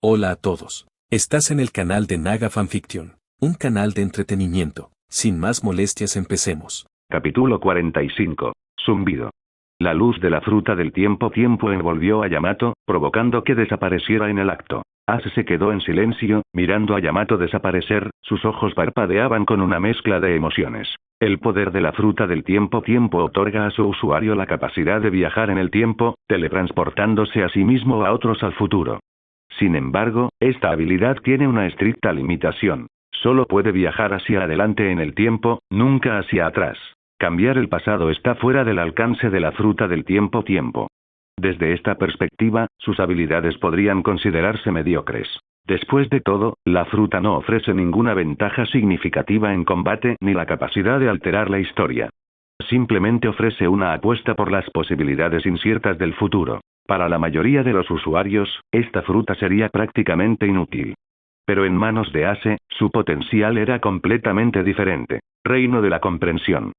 Hola a todos. Estás en el canal de Naga Fanfiction, un canal de entretenimiento. Sin más molestias, empecemos. Capítulo 45. Zumbido. La luz de la fruta del tiempo envolvió a Yamato, provocando que desapareciera en el acto. Ace se quedó en silencio, mirando a Yamato desaparecer, sus ojos parpadeaban con una mezcla de emociones. El poder de la fruta del tiempo otorga a su usuario la capacidad de viajar en el tiempo, teletransportándose a sí mismo o a otros al futuro. Sin embargo, esta habilidad tiene una estricta limitación. Solo puede viajar hacia adelante en el tiempo, nunca hacia atrás. Cambiar el pasado está fuera del alcance de la fruta del tiempo. Desde esta perspectiva, sus habilidades podrían considerarse mediocres. Después de todo, la fruta no ofrece ninguna ventaja significativa en combate ni la capacidad de alterar la historia. Simplemente ofrece una apuesta por las posibilidades inciertas del futuro. Para la mayoría de los usuarios, esta fruta sería prácticamente inútil. Pero en manos de Ace, su potencial era completamente diferente. Reino de la comprensión.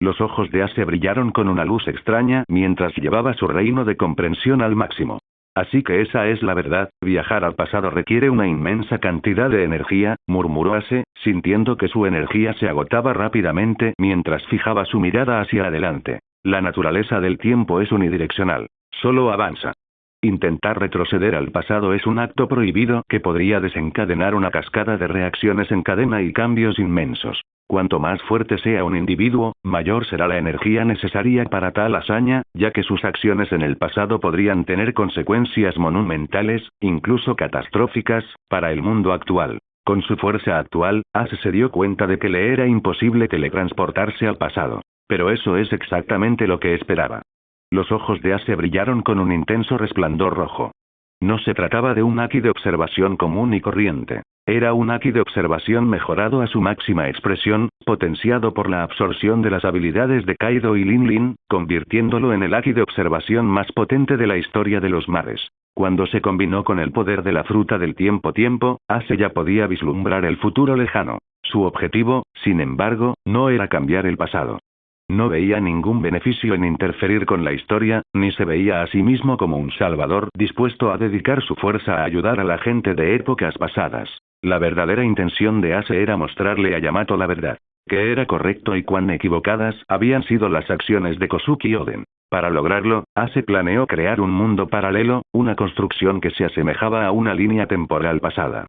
Los ojos de Ace brillaron con una luz extraña mientras llevaba su reino de comprensión al máximo. Así que esa es la verdad, viajar al pasado requiere una inmensa cantidad de energía, murmuró Ace, sintiendo que su energía se agotaba rápidamente mientras fijaba su mirada hacia adelante. La naturaleza del tiempo es unidireccional. Solo avanza. Intentar retroceder al pasado es un acto prohibido que podría desencadenar una cascada de reacciones en cadena y cambios inmensos. Cuanto más fuerte sea un individuo, mayor será la energía necesaria para tal hazaña, ya que sus acciones en el pasado podrían tener consecuencias monumentales, incluso catastróficas, para el mundo actual. Con su fuerza actual, Ace se dio cuenta de que le era imposible teletransportarse al pasado. Pero eso es exactamente lo que esperaba. Los ojos de Ace brillaron con un intenso resplandor rojo. No se trataba de un haki de observación común y corriente. Era un haki de observación mejorado a su máxima expresión, potenciado por la absorción de las habilidades de Kaido y Lin, convirtiéndolo en el haki de observación más potente de la historia de los mares. Cuando se combinó con el poder de la fruta del tiempo, Ace ya podía vislumbrar el futuro lejano. Su objetivo, sin embargo, no era cambiar el pasado. No veía ningún beneficio en interferir con la historia, ni se veía a sí mismo como un salvador dispuesto a dedicar su fuerza a ayudar a la gente de épocas pasadas. La verdadera intención de Ace era mostrarle a Yamato la verdad. Que era correcto y cuán equivocadas habían sido las acciones de Kozuki Oden. Para lograrlo, Ace planeó crear un mundo paralelo, una construcción que se asemejaba a una línea temporal pasada.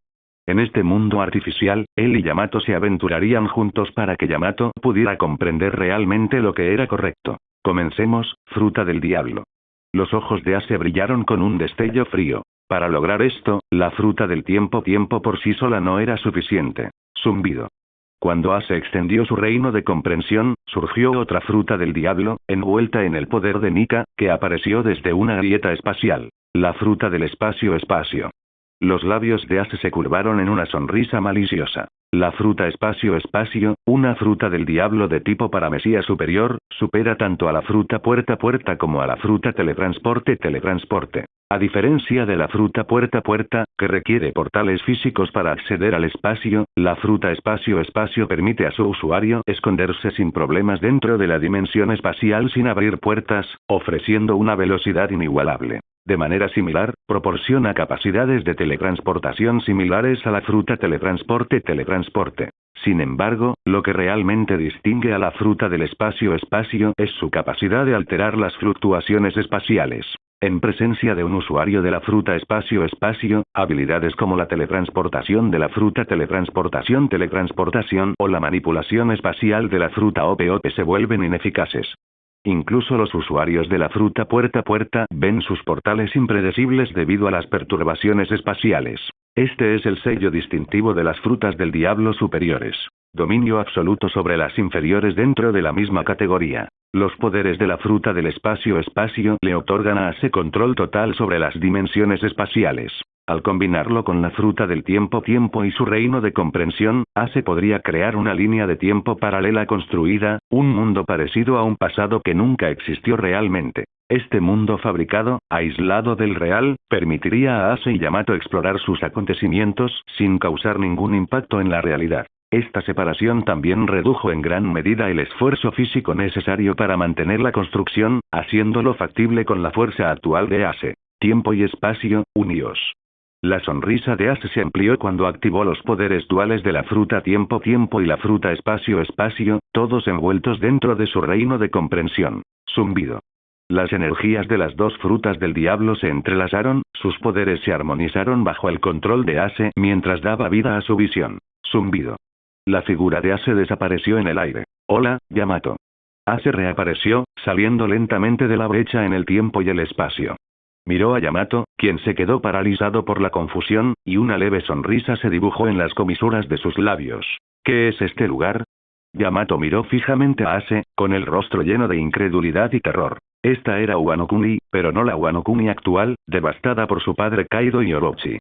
En este mundo artificial, él y Yamato se aventurarían juntos para que Yamato pudiera comprender realmente lo que era correcto. Comencemos, fruta del diablo. Los ojos de Ace brillaron con un destello frío. Para lograr esto, la fruta del tiempo por sí sola no era suficiente. Zumbido. Cuando Ace extendió su reino de comprensión, surgió otra fruta del diablo, envuelta en el poder de Nika, que apareció desde una grieta espacial. La fruta del espacio. Los labios de Ace se curvaron en una sonrisa maliciosa. La fruta espacio, una fruta del diablo de tipo paramesía superior, supera tanto a la fruta puerta como a la fruta teletransporte. A diferencia de la fruta puerta, que requiere portales físicos para acceder al espacio, la fruta espacio permite a su usuario esconderse sin problemas dentro de la dimensión espacial sin abrir puertas, ofreciendo una velocidad inigualable. De manera similar, proporciona capacidades de teletransportación similares a la fruta teletransporte. Sin embargo, lo que realmente distingue a la fruta del espacio es su capacidad de alterar las fluctuaciones espaciales. En presencia de un usuario de la fruta espacio, habilidades como la teletransportación de la fruta teletransportación o la manipulación espacial de la fruta OP se vuelven ineficaces. Incluso los usuarios de la fruta puerta ven sus portales impredecibles debido a las perturbaciones espaciales. Este es el sello distintivo de las frutas del diablo superiores. Dominio absoluto sobre las inferiores dentro de la misma categoría. Los poderes de la fruta del espacio le otorgan a Ace control total sobre las dimensiones espaciales. Al combinarlo con la fruta del tiempo y su reino de comprensión, Ace podría crear una línea de tiempo paralela construida, un mundo parecido a un pasado que nunca existió realmente. Este mundo fabricado, aislado del real, permitiría a Ace y Yamato explorar sus acontecimientos sin causar ningún impacto en la realidad. Esta separación también redujo en gran medida el esfuerzo físico necesario para mantener la construcción, haciéndolo factible con la fuerza actual de Ace. Tiempo y espacio, unidos. La sonrisa de Ase se amplió cuando activó los poderes duales de la fruta tiempo-tiempo y la fruta espacio-espacio, todos envueltos dentro de su reino de comprensión. Zumbido. Las energías de las dos frutas del diablo se entrelazaron, sus poderes se armonizaron bajo el control de Ase mientras daba vida a su visión. Zumbido. La figura de Ase desapareció en el aire. Hola, Yamato. Ase reapareció, saliendo lentamente de la brecha en el tiempo y el espacio. Miró a Yamato, quien se quedó paralizado por la confusión, y una leve sonrisa se dibujó en las comisuras de sus labios. ¿Qué es este lugar? Yamato miró fijamente a Ase, con el rostro lleno de incredulidad y terror. Esta era Wano Kuni, pero no la Wano Kuni actual, devastada por su padre Kaido y Orochi.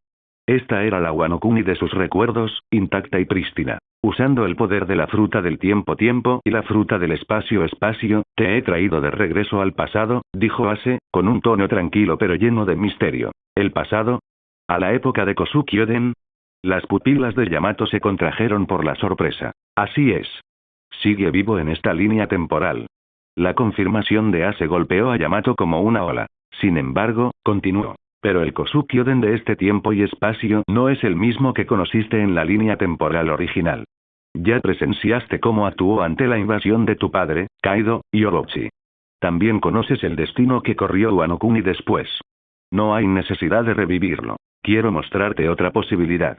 Esta era la Wano Kuni de sus recuerdos, intacta y prístina. Usando el poder de la fruta del tiempo-tiempo y la fruta del espacio-espacio, te he traído de regreso al pasado, dijo Ase, con un tono tranquilo pero lleno de misterio. ¿El pasado? ¿A la época de Kosuki Oden? Las pupilas de Yamato se contrajeron por la sorpresa. Así es. Sigue vivo en esta línea temporal. La confirmación de Ase golpeó a Yamato como una ola. Sin embargo, continuó. Pero el Kosuki Oden de este tiempo y espacio no es el mismo que conociste en la línea temporal original. Ya presenciaste cómo actuó ante la invasión de tu padre, Kaido, y Orochi. También conoces el destino que corrió Wano Kuni después. No hay necesidad de revivirlo. Quiero mostrarte otra posibilidad.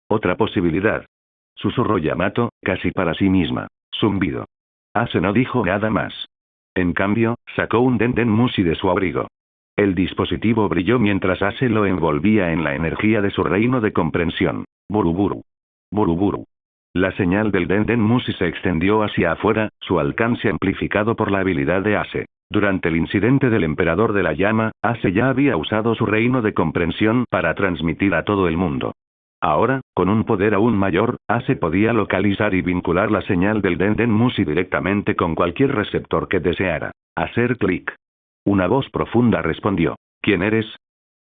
¿Otra posibilidad? Susurró Yamato, casi para sí misma. Zumbido. Ase no dijo nada más. En cambio, sacó un Denden Mushi de su abrigo. El dispositivo brilló mientras Ase lo envolvía en la energía de su reino de comprensión. Buruburu. Buruburu. La señal del Denden Mushi se extendió hacia afuera, su alcance amplificado por la habilidad de Ase. Durante el incidente del Emperador de la Llama, Ase ya había usado su reino de comprensión para transmitir a todo el mundo. Ahora, con un poder aún mayor, Ase podía localizar y vincular la señal del Denden Mushi directamente con cualquier receptor que deseara. Hacer clic. Una voz profunda respondió. ¿Quién eres?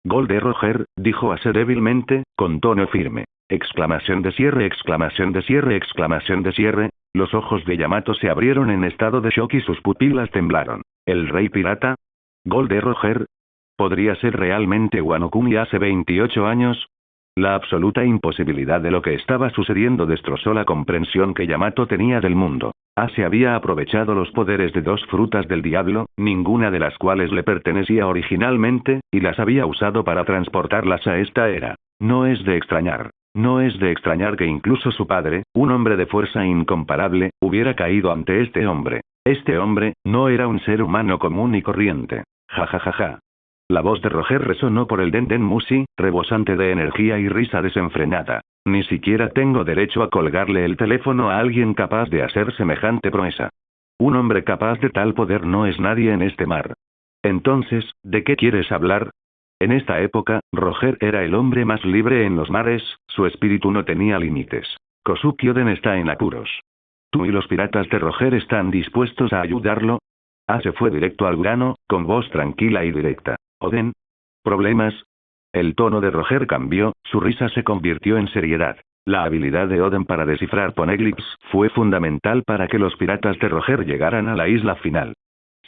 Golde Roger, dijo Ase débilmente, con tono firme. Exclamación de cierre, exclamación de cierre, exclamación de cierre. Los ojos de Yamato se abrieron en estado de shock y sus pupilas temblaron. ¿El rey pirata? Golde Roger. ¿Podría ser realmente Wano Kuni hace 28 años? La absoluta imposibilidad de lo que estaba sucediendo destrozó la comprensión que Yamato tenía del mundo. Ase había aprovechado los poderes de dos frutas del diablo, ninguna de las cuales le pertenecía originalmente, y las había usado para transportarlas a esta era. No es de extrañar. No es de extrañar que incluso su padre, un hombre de fuerza incomparable, hubiera caído ante este hombre. Este hombre, no era un ser humano común y corriente. Ja ja ja ja. La voz de Roger resonó por el Denden Mushi, rebosante de energía y risa desenfrenada. Ni siquiera tengo derecho a colgarle el teléfono a alguien capaz de hacer semejante proeza. Un hombre capaz de tal poder no es nadie en este mar. Entonces, ¿de qué quieres hablar? En esta época, Roger era el hombre más libre en los mares, su espíritu no tenía límites. Kosuki Oden está en apuros. ¿Tú y los piratas de Roger están dispuestos a ayudarlo? Ase fue directo al grano, con voz tranquila y directa. ¿Oden? ¿Problemas? El tono de Roger cambió, su risa se convirtió en seriedad. La habilidad de Oden para descifrar poneglyphs fue fundamental para que los piratas de Roger llegaran a la isla final.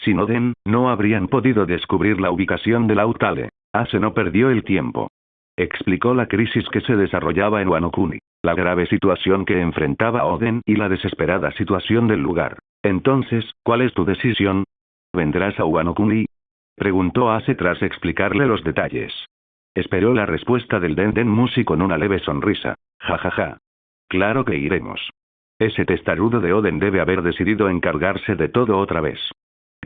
Sin Oden, no habrían podido descubrir la ubicación de Lautale. Ase no perdió el tiempo. Explicó la crisis que se desarrollaba en Wano Kuni, la grave situación que enfrentaba Oden y la desesperada situación del lugar. Entonces, ¿cuál es tu decisión? ¿Vendrás a Wano Kuni? Preguntó Ase tras explicarle los detalles. Esperó la respuesta del Denden Mushi con una leve sonrisa. Ja ja ja. Claro que iremos. Ese testarudo de Oden debe haber decidido encargarse de todo otra vez.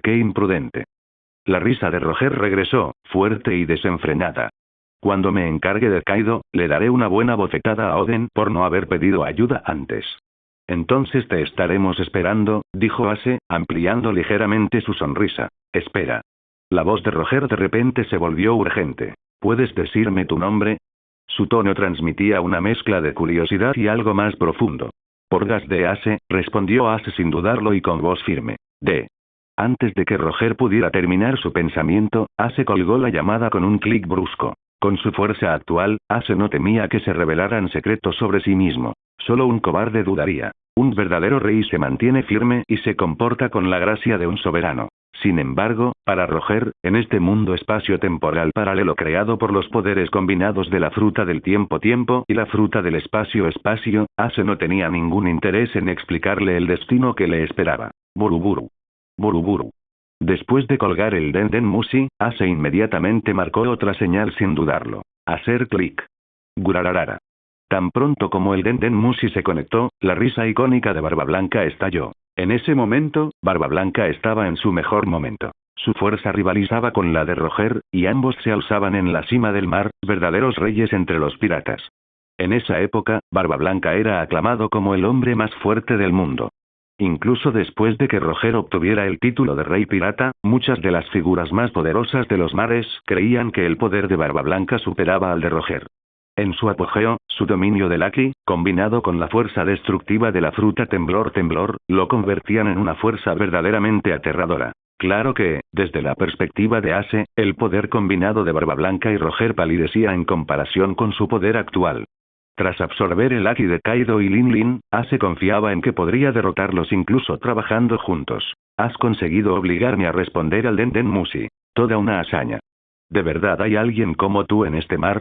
¡Qué imprudente! La risa de Roger regresó, fuerte y desenfrenada. Cuando me encargue de Kaido, le daré una buena bofetada a Oden por no haber pedido ayuda antes. Entonces te estaremos esperando, dijo Ase, ampliando ligeramente su sonrisa. Espera. La voz de Roger de repente se volvió urgente. ¿Puedes decirme tu nombre? Su tono transmitía una mezcla de curiosidad y algo más profundo. Porgas de Ase, respondió Ase sin dudarlo y con voz firme. Antes de que Roger pudiera terminar su pensamiento, Ase colgó la llamada con un clic brusco. Con su fuerza actual, Ase no temía que se revelaran secretos sobre sí mismo. Solo un cobarde dudaría. Un verdadero rey se mantiene firme y se comporta con la gracia de un soberano. Sin embargo, para Roger, en este mundo espacio-temporal paralelo creado por los poderes combinados de la fruta del tiempo y la fruta del espacio-espacio, Ace no tenía ningún interés en explicarle el destino que le esperaba. Buruburu. Buruburu. Después de colgar el Denden Mushi, Ace inmediatamente marcó otra señal sin dudarlo. Hacer clic. Gurararara. Tan pronto como el Denden Mushi se conectó, la risa icónica de Barba Blanca estalló. En ese momento, Barba Blanca estaba en su mejor momento. Su fuerza rivalizaba con la de Roger, y ambos se alzaban en la cima del mar, verdaderos reyes entre los piratas. En esa época, Barba Blanca era aclamado como el hombre más fuerte del mundo. Incluso después de que Roger obtuviera el título de rey pirata, muchas de las figuras más poderosas de los mares creían que el poder de Barba Blanca superaba al de Roger. En su apogeo, su dominio del Haki, combinado con la fuerza destructiva de la fruta temblor, lo convertían en una fuerza verdaderamente aterradora. Claro que, desde la perspectiva de Ace, el poder combinado de Barba Blanca y Roger palidecía en comparación con su poder actual. Tras absorber el Haki de Kaido y Lin Lin, Ace confiaba en que podría derrotarlos incluso trabajando juntos. Has conseguido obligarme a responder al Denden Mushi. Toda una hazaña. ¿De verdad hay alguien como tú en este mar?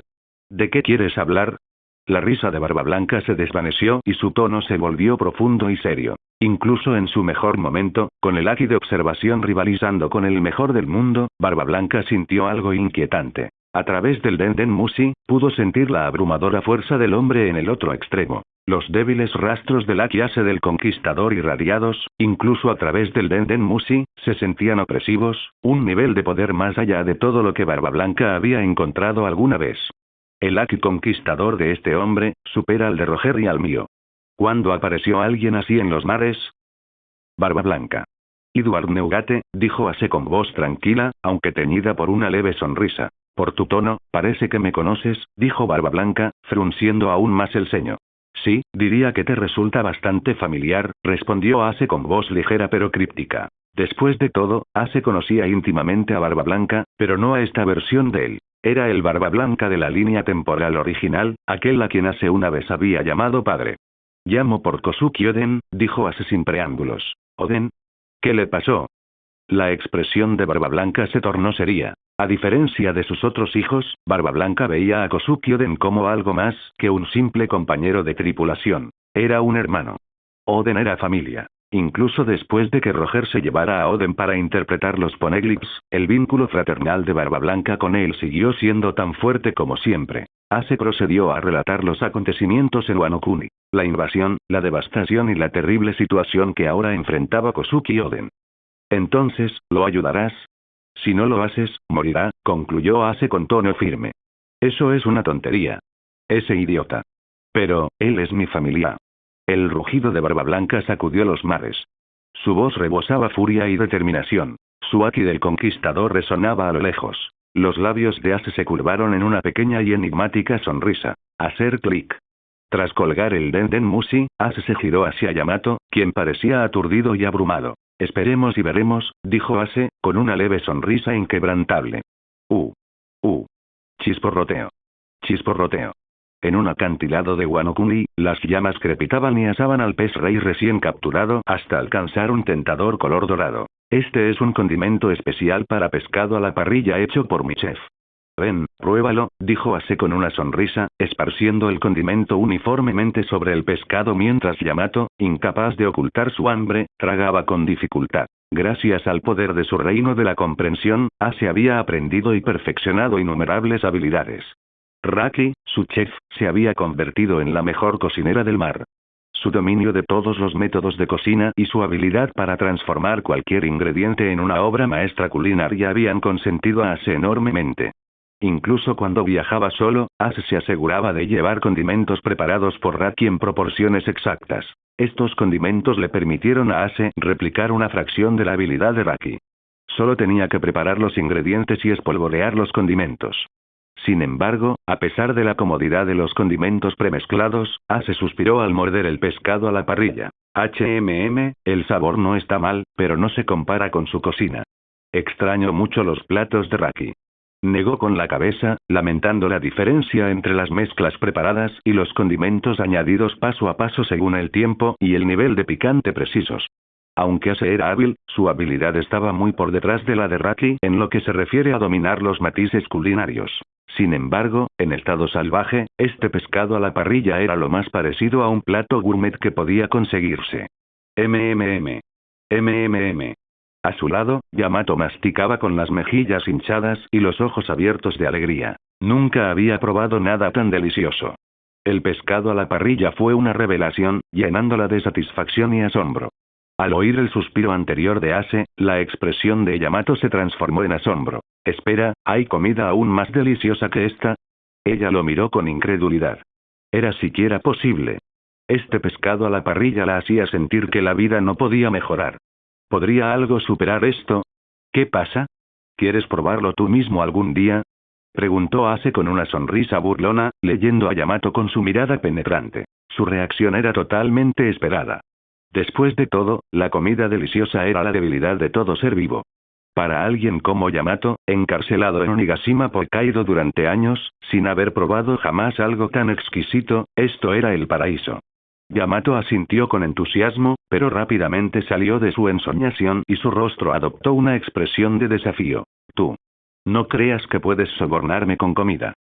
¿De qué quieres hablar? La risa de Barba Blanca se desvaneció y su tono se volvió profundo y serio. Incluso en su mejor momento, con el Haki de observación rivalizando con el mejor del mundo, Barba Blanca sintió algo inquietante. A través del Denden Mushi, pudo sentir la abrumadora fuerza del hombre en el otro extremo. Los débiles rastros del Haki Ace del Conquistador irradiados, incluso a través del Denden Mushi, se sentían opresivos, un nivel de poder más allá de todo lo que Barba Blanca había encontrado alguna vez. El Haki conquistador de este hombre, supera al de Roger y al mío. ¿Cuándo apareció alguien así en los mares? Barba Blanca. Edward Neugate, dijo Ace con voz tranquila, aunque teñida por una leve sonrisa. Por tu tono, parece que me conoces, dijo Barba Blanca, frunciendo aún más el ceño. Sí, diría que te resulta bastante familiar, respondió Ace con voz ligera pero críptica. Después de todo, Ace conocía íntimamente a Barba Blanca, pero no a esta versión de él. Era el Barba Blanca de la línea temporal original, aquel a quien Ace una vez había llamado padre. Llamo por Kosuki Oden, dijo Ace sin preámbulos. ¿Oden? ¿Qué le pasó? La expresión de Barba Blanca se tornó seria. A diferencia de sus otros hijos, Barba Blanca veía a Kosuki Oden como algo más que un simple compañero de tripulación. Era un hermano. Oden era familia. Incluso después de que Roger se llevara a Oden para interpretar los Poneglyphs, el vínculo fraternal de Barba Blanca con él siguió siendo tan fuerte como siempre. Ace procedió a relatar los acontecimientos en Wano Kuni. La invasión, la devastación y la terrible situación que ahora enfrentaba Kosuki Oden. Entonces, ¿lo ayudarás? Si no lo haces, morirá, concluyó Ace con tono firme. Eso es una tontería. Ese idiota. Pero, él es mi familia. El rugido de Barba Blanca sacudió los mares. Su voz rebosaba furia y determinación. Su Haki del Conquistador resonaba a lo lejos. Los labios de Ace se curvaron en una pequeña y enigmática sonrisa. Hacer clic. Tras colgar el Denden Mushi, Ace se giró hacia Yamato, quien parecía aturdido y abrumado. Esperemos y veremos, dijo Ace, con una leve sonrisa inquebrantable. Chisporroteo. Chisporroteo. En un acantilado de Wano Kuni, las llamas crepitaban y asaban al pez rey recién capturado hasta alcanzar un tentador color dorado. Este es un condimento especial para pescado a la parrilla hecho por mi chef. Ven, pruébalo, dijo Ace con una sonrisa, esparciendo el condimento uniformemente sobre el pescado mientras Yamato, incapaz de ocultar su hambre, tragaba con dificultad. Gracias al poder de su reino de la comprensión, Ace había aprendido y perfeccionado innumerables habilidades. Raki, su chef, se había convertido en la mejor cocinera del mar. Su dominio de todos los métodos de cocina y su habilidad para transformar cualquier ingrediente en una obra maestra culinaria habían consentido a Ace enormemente. Incluso cuando viajaba solo, Ace se aseguraba de llevar condimentos preparados por Raki en proporciones exactas. Estos condimentos le permitieron a Ace replicar una fracción de la habilidad de Raki. Solo tenía que preparar los ingredientes y espolvorear los condimentos. Sin embargo, a pesar de la comodidad de los condimentos premezclados, Ace suspiró al morder el pescado a la parrilla. El sabor no está mal, pero no se compara con su cocina. Extraño mucho los platos de Raki. Negó con la cabeza, lamentando la diferencia entre las mezclas preparadas y los condimentos añadidos paso a paso según el tiempo y el nivel de picante precisos. Aunque Ase era hábil, su habilidad estaba muy por detrás de la de Raki en lo que se refiere a dominar los matices culinarios. Sin embargo, en estado salvaje, este pescado a la parrilla era lo más parecido a un plato gourmet que podía conseguirse. MMM. MMM. A su lado, Yamato masticaba con las mejillas hinchadas y los ojos abiertos de alegría. Nunca había probado nada tan delicioso. El pescado a la parrilla fue una revelación, llenándola de satisfacción y asombro. Al oír el suspiro anterior de Ase, la expresión de Yamato se transformó en asombro. Espera, ¿hay comida aún más deliciosa que esta? Ella lo miró con incredulidad. ¿Era siquiera posible? Este pescado a la parrilla la hacía sentir que la vida no podía mejorar. ¿Podría algo superar esto? ¿Qué pasa? ¿Quieres probarlo tú mismo algún día? Preguntó Ase con una sonrisa burlona, leyendo a Yamato con su mirada penetrante. Su reacción era totalmente esperada. Después de todo, la comida deliciosa era la debilidad de todo ser vivo. Para alguien como Yamato, encarcelado en Onigashima por Kaido durante años, sin haber probado jamás algo tan exquisito, esto era el paraíso. Yamato asintió con entusiasmo, pero rápidamente salió de su ensoñación y su rostro adoptó una expresión de desafío. Tú. No creas que puedes sobornarme con comida.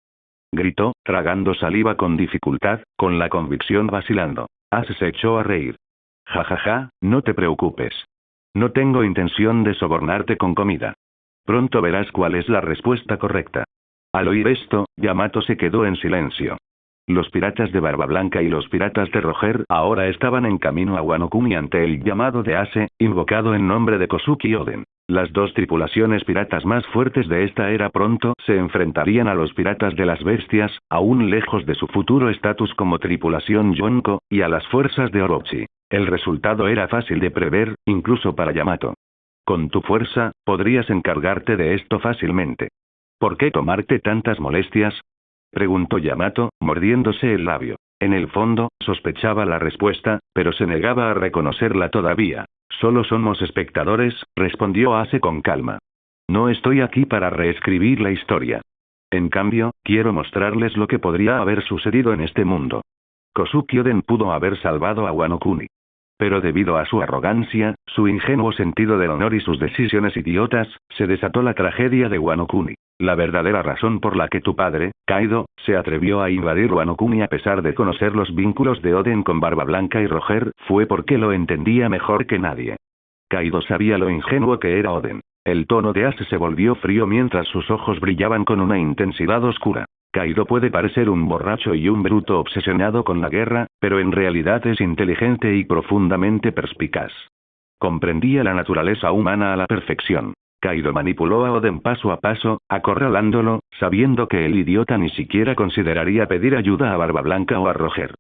Gritó, tragando saliva con dificultad, con la convicción vacilando. Ase se echó a reír. Jajaja, no te preocupes. No tengo intención de sobornarte con comida. Pronto verás cuál es la respuesta correcta. Al oír esto, Yamato se quedó en silencio. Los piratas de Barba Blanca y los piratas de Roger ahora estaban en camino a Wano Kuni ante el llamado de Ase, invocado en nombre de Kosuki Oden. Las dos tripulaciones piratas más fuertes de esta era pronto se enfrentarían a los piratas de las bestias, aún lejos de su futuro estatus como tripulación Yonko, y a las fuerzas de Orochi. El resultado era fácil de prever, incluso para Yamato. Con tu fuerza, podrías encargarte de esto fácilmente. ¿Por qué tomarte tantas molestias? Preguntó Yamato, mordiéndose el labio. En el fondo, sospechaba la respuesta, pero se negaba a reconocerla todavía. Solo somos espectadores, respondió Ase con calma. No estoy aquí para reescribir la historia. En cambio, quiero mostrarles lo que podría haber sucedido en este mundo. Kosuki Oden pudo haber salvado a Wano Kuni. Pero debido a su arrogancia, su ingenuo sentido del honor y sus decisiones idiotas, se desató la tragedia de Wano Kuni. La verdadera razón por la que tu padre, Kaido, se atrevió a invadir Wano Kuni a pesar de conocer los vínculos de Oden con Barba Blanca y Roger, fue porque lo entendía mejor que nadie. Kaido sabía lo ingenuo que era Oden. El tono de Ase se volvió frío mientras sus ojos brillaban con una intensidad oscura. Kaido puede parecer un borracho y un bruto obsesionado con la guerra, pero en realidad es inteligente y profundamente perspicaz. Comprendía la naturaleza humana a la perfección. Kaido manipuló a Oden paso a paso, acorralándolo, sabiendo que el idiota ni siquiera consideraría pedir ayuda a Barba Blanca o a Roger.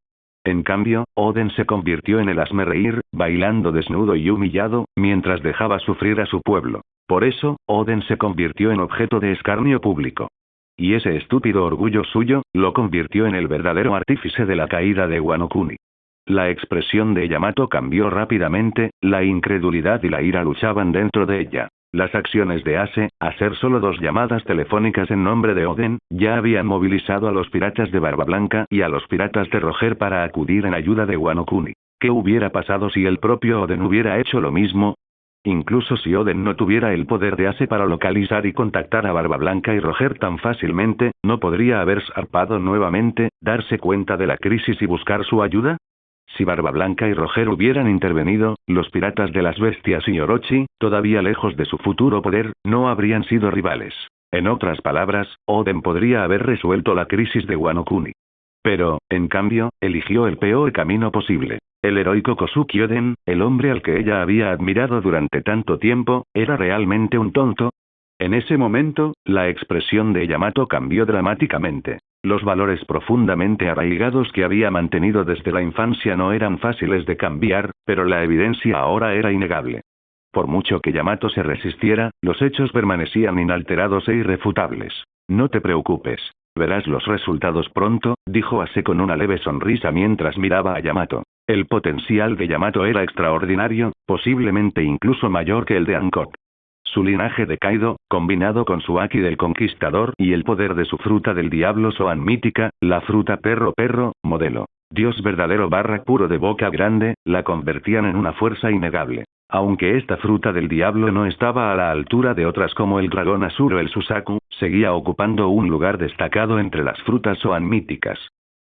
En cambio, Oden se convirtió en el hazmerreír, bailando desnudo y humillado, mientras dejaba sufrir a su pueblo. Por eso, Oden se convirtió en objeto de escarnio público. Y ese estúpido orgullo suyo, lo convirtió en el verdadero artífice de la caída de Wano Kuni. La expresión de Yamato cambió rápidamente, la incredulidad y la ira luchaban dentro de ella. Las acciones de Ase, hacer solo 2 llamadas telefónicas en nombre de Oden, ya habían movilizado a los piratas de Barba Blanca y a los piratas de Roger para acudir en ayuda de Wano Kuni. ¿Qué hubiera pasado si el propio Oden hubiera hecho lo mismo? Incluso si Oden no tuviera el poder de Ase para localizar y contactar a Barba Blanca y Roger tan fácilmente, ¿no podría haber zarpado nuevamente, darse cuenta de la crisis y buscar su ayuda? Si Barba Blanca y Roger hubieran intervenido, los piratas de las bestias y Orochi, todavía lejos de su futuro poder, no habrían sido rivales. En otras palabras, Oden podría haber resuelto la crisis de Wano Kuni. Pero, en cambio, eligió el peor camino posible. El heroico Kosuki Oden, el hombre al que ella había admirado durante tanto tiempo, ¿era realmente un tonto? En ese momento, la expresión de Yamato cambió dramáticamente. Los valores profundamente arraigados que había mantenido desde la infancia no eran fáciles de cambiar, pero la evidencia ahora era innegable. Por mucho que Yamato se resistiera, los hechos permanecían inalterados e irrefutables. No te preocupes. Verás los resultados pronto, dijo Ase con una leve sonrisa mientras miraba a Yamato. El potencial de Yamato era extraordinario, posiblemente incluso mayor que el de Hancock. Su linaje de Kaido, combinado con su Haki del Conquistador y el poder de su fruta del diablo Zoan mítica, la fruta perro modelo, Dios verdadero / puro de boca grande, la convertían en una fuerza innegable. Aunque esta fruta del diablo no estaba a la altura de otras como el dragón azul o el susaku, seguía ocupando un lugar destacado entre las frutas Zoan míticas.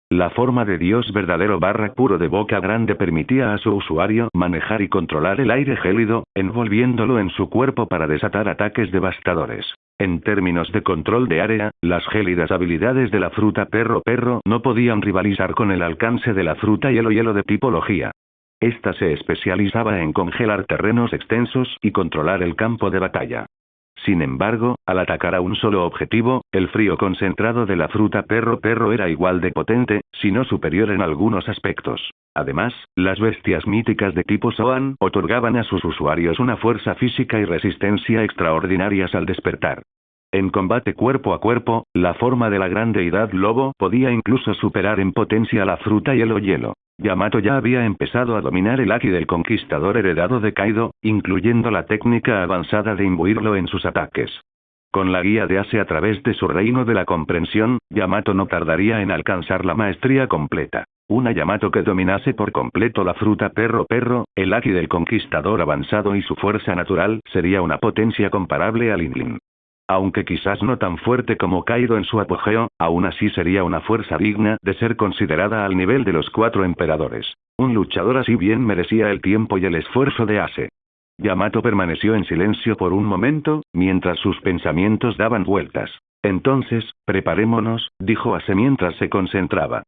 La forma de Dios verdadero / puro de boca grande permitía a su usuario manejar y controlar el aire gélido, envolviéndolo en su cuerpo para desatar ataques devastadores. En términos de control de área, las gélidas habilidades de la fruta perro no podían rivalizar con el alcance de la fruta hielo de tipología. Esta se especializaba en congelar terrenos extensos y controlar el campo de batalla. Sin embargo, al atacar a un solo objetivo, el frío concentrado de la fruta perro era igual de potente, si no superior en algunos aspectos. Además, las bestias míticas de tipo Zoan otorgaban a sus usuarios una fuerza física y resistencia extraordinarias al despertar. En combate cuerpo a cuerpo, la forma de la gran deidad lobo podía incluso superar en potencia a la fruta hielo. Yamato ya había empezado a dominar el Haki del conquistador heredado de Kaido, incluyendo la técnica avanzada de imbuirlo en sus ataques. Con la guía de Ace a través de su reino de la comprensión, Yamato no tardaría en alcanzar la maestría completa. Una Yamato que dominase por completo la fruta perro, el Haki del conquistador avanzado y su fuerza natural sería una potencia comparable al Inlin. Aunque quizás no tan fuerte como Kaido en su apogeo, aún así sería una fuerza digna de ser considerada al nivel de los 4 emperadores. Un luchador así bien merecía el tiempo y el esfuerzo de Ace. Yamato permaneció en silencio por un momento, mientras sus pensamientos daban vueltas. Entonces, preparémonos, dijo Ace mientras se concentraba.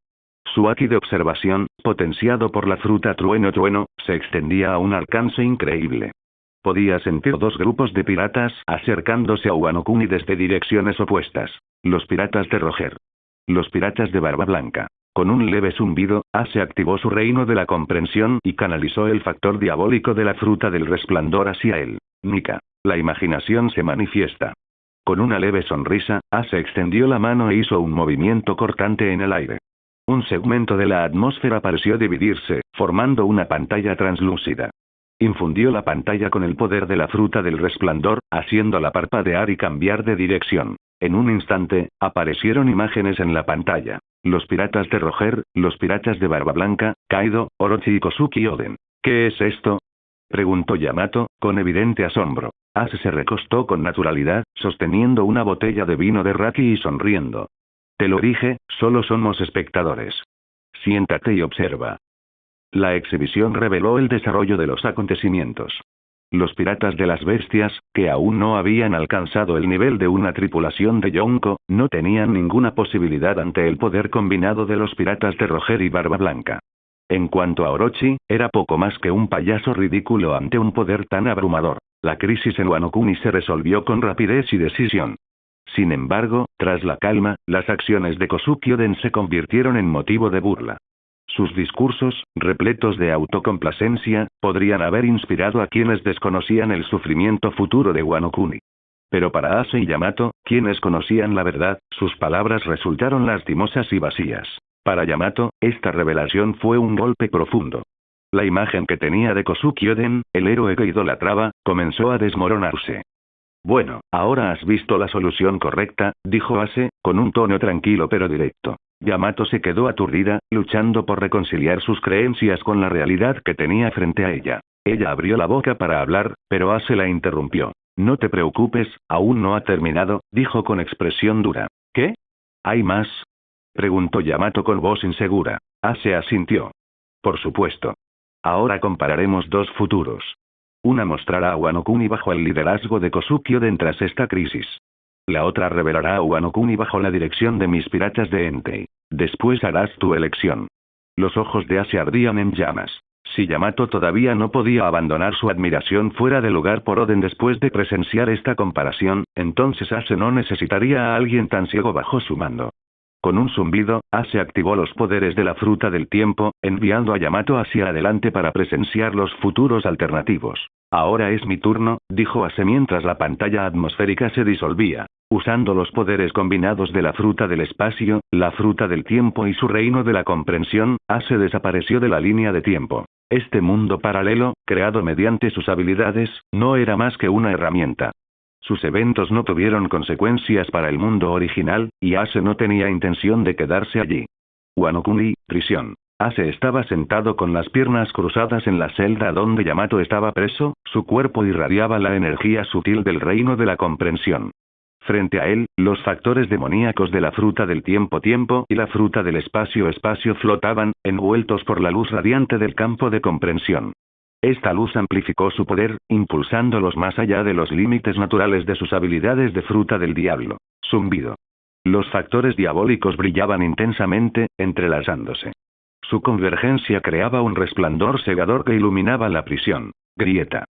Su haki de observación, potenciado por la fruta trueno, se extendía a un alcance increíble. Podía sentir 2 grupos de piratas acercándose a Wano Kuni desde direcciones opuestas. Los piratas de Roger. Los piratas de Barba Blanca. Con un leve zumbido, Ace activó su reino de la comprensión y canalizó el factor diabólico de la fruta del resplandor hacia él. Nika. La imaginación se manifiesta. Con una leve sonrisa, Ace extendió la mano e hizo un movimiento cortante en el aire. Un segmento de la atmósfera pareció dividirse, formando una pantalla translúcida. Infundió la pantalla con el poder de la fruta del resplandor, haciéndola parpadear y cambiar de dirección. En un instante, aparecieron imágenes en la pantalla. Los piratas de Roger, los piratas de Barba Blanca, Kaido, Orochi y Kozuki Oden. ¿Qué es esto?, preguntó Yamato, con evidente asombro. Ace se recostó con naturalidad, sosteniendo una botella de vino de raki y sonriendo. Te lo dije, solo somos espectadores. Siéntate y observa. La exhibición reveló el desarrollo de los acontecimientos. Los piratas de las bestias, que aún no habían alcanzado el nivel de una tripulación de Yonko, no tenían ninguna posibilidad ante el poder combinado de los piratas de Roger y Barba Blanca. En cuanto a Orochi, era poco más que un payaso ridículo ante un poder tan abrumador. La crisis en Wano Kuni se resolvió con rapidez y decisión. Sin embargo, tras la calma, las acciones de Kozuki Oden se convirtieron en motivo de burla. Sus discursos, repletos de autocomplacencia, podrían haber inspirado a quienes desconocían el sufrimiento futuro de Wano Kuni. Pero para Ace y Yamato, quienes conocían la verdad, sus palabras resultaron lastimosas y vacías. Para Yamato, esta revelación fue un golpe profundo. La imagen que tenía de Kozuki Oden, el héroe que idolatraba, comenzó a desmoronarse. Bueno, ahora has visto la solución correcta, dijo Ace, con un tono tranquilo pero directo. Yamato se quedó aturdida, luchando por reconciliar sus creencias con la realidad que tenía frente a ella. Ella abrió la boca para hablar, pero Ace la interrumpió. No te preocupes, aún no ha terminado, dijo con expresión dura. ¿Qué? ¿Hay más?, preguntó Yamato con voz insegura. Ace asintió. Por supuesto. Ahora compararemos 2 futuros. Una mostrará a Wano Kuni bajo el liderazgo de Kozuki Oden tras esta crisis. La otra revelará a Wano Kuni bajo la dirección de mis piratas de Entei. Después harás tu elección. Los ojos de Ace ardían en llamas. Si Yamato todavía no podía abandonar su admiración fuera de lugar por Oden después de presenciar esta comparación, entonces Ace no necesitaría a alguien tan ciego bajo su mando. Con un zumbido, Ace activó los poderes de la fruta del tiempo, enviando a Yamato hacia adelante para presenciar los futuros alternativos. Ahora es mi turno, dijo Ace mientras la pantalla atmosférica se disolvía. Usando los poderes combinados de la fruta del espacio, la fruta del tiempo y su reino de la comprensión, Ace desapareció de la línea de tiempo. Este mundo paralelo, creado mediante sus habilidades, no era más que una herramienta. Sus eventos no tuvieron consecuencias para el mundo original, y Ace no tenía intención de quedarse allí. Wano Kuni, prisión. Ase estaba sentado con las piernas cruzadas en la celda donde Yamato estaba preso, su cuerpo irradiaba la energía sutil del reino de la comprensión. Frente a él, los factores demoníacos de la fruta del tiempo y la fruta del espacio flotaban, envueltos por la luz radiante del campo de comprensión. Esta luz amplificó su poder, impulsándolos más allá de los límites naturales de sus habilidades de fruta del diablo. Zumbido. Los factores diabólicos brillaban intensamente, entrelazándose. Su convergencia creaba un resplandor cegador que iluminaba la prisión. Grieta.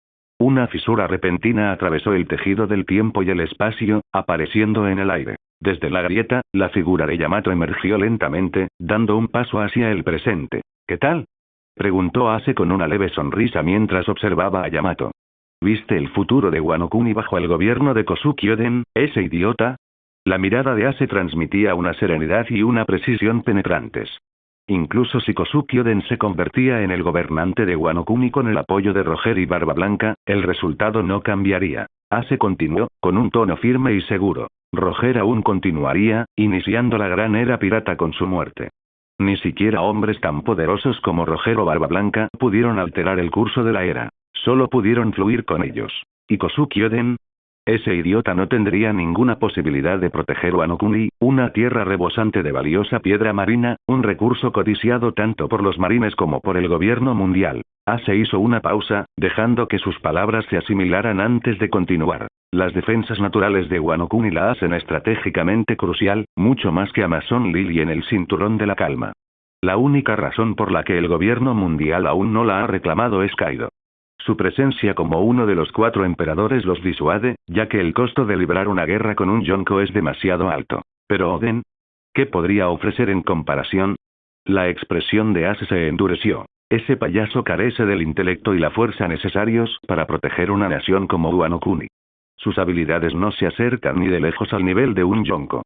Una fisura repentina atravesó el tejido del tiempo y el espacio, apareciendo en el aire. Desde la grieta, la figura de Yamato emergió lentamente, dando un paso hacia el presente. ¿Qué tal?, preguntó Ase con una leve sonrisa mientras observaba a Yamato. ¿Viste el futuro de Wano Kuni bajo el gobierno de Kosuki Oden, ese idiota? La mirada de Ase transmitía una serenidad y una precisión penetrantes. Incluso si Kosuki Oden se convertía en el gobernante de Wano Kuni con el apoyo de Roger y Barba Blanca, el resultado no cambiaría. Ase continuó, con un tono firme y seguro. Roger aún continuaría, iniciando la gran era pirata con su muerte. Ni siquiera hombres tan poderosos como Roger o Barba Blanca pudieron alterar el curso de la era. Solo pudieron fluir con ellos. ¿Y Kosuki Oden? Ese idiota no tendría ninguna posibilidad de proteger Wano Kuni, una tierra rebosante de valiosa piedra marina, un recurso codiciado tanto por los marines como por el gobierno mundial. Ase hizo una pausa, dejando que sus palabras se asimilaran antes de continuar. Las defensas naturales de Wano Kuni la hacen estratégicamente crucial, mucho más que Amazon Lily en el cinturón de la calma. La única razón por la que el gobierno mundial aún no la ha reclamado es Kaido. Su presencia como uno de los 4 emperadores los disuade, ya que el costo de librar una guerra con un Yonko es demasiado alto. Pero Oden, ¿qué podría ofrecer en comparación? La expresión de Ase se endureció. Ese payaso carece del intelecto y la fuerza necesarios para proteger una nación como Wano Kuni. Sus habilidades no se acercan ni de lejos al nivel de un Yonko.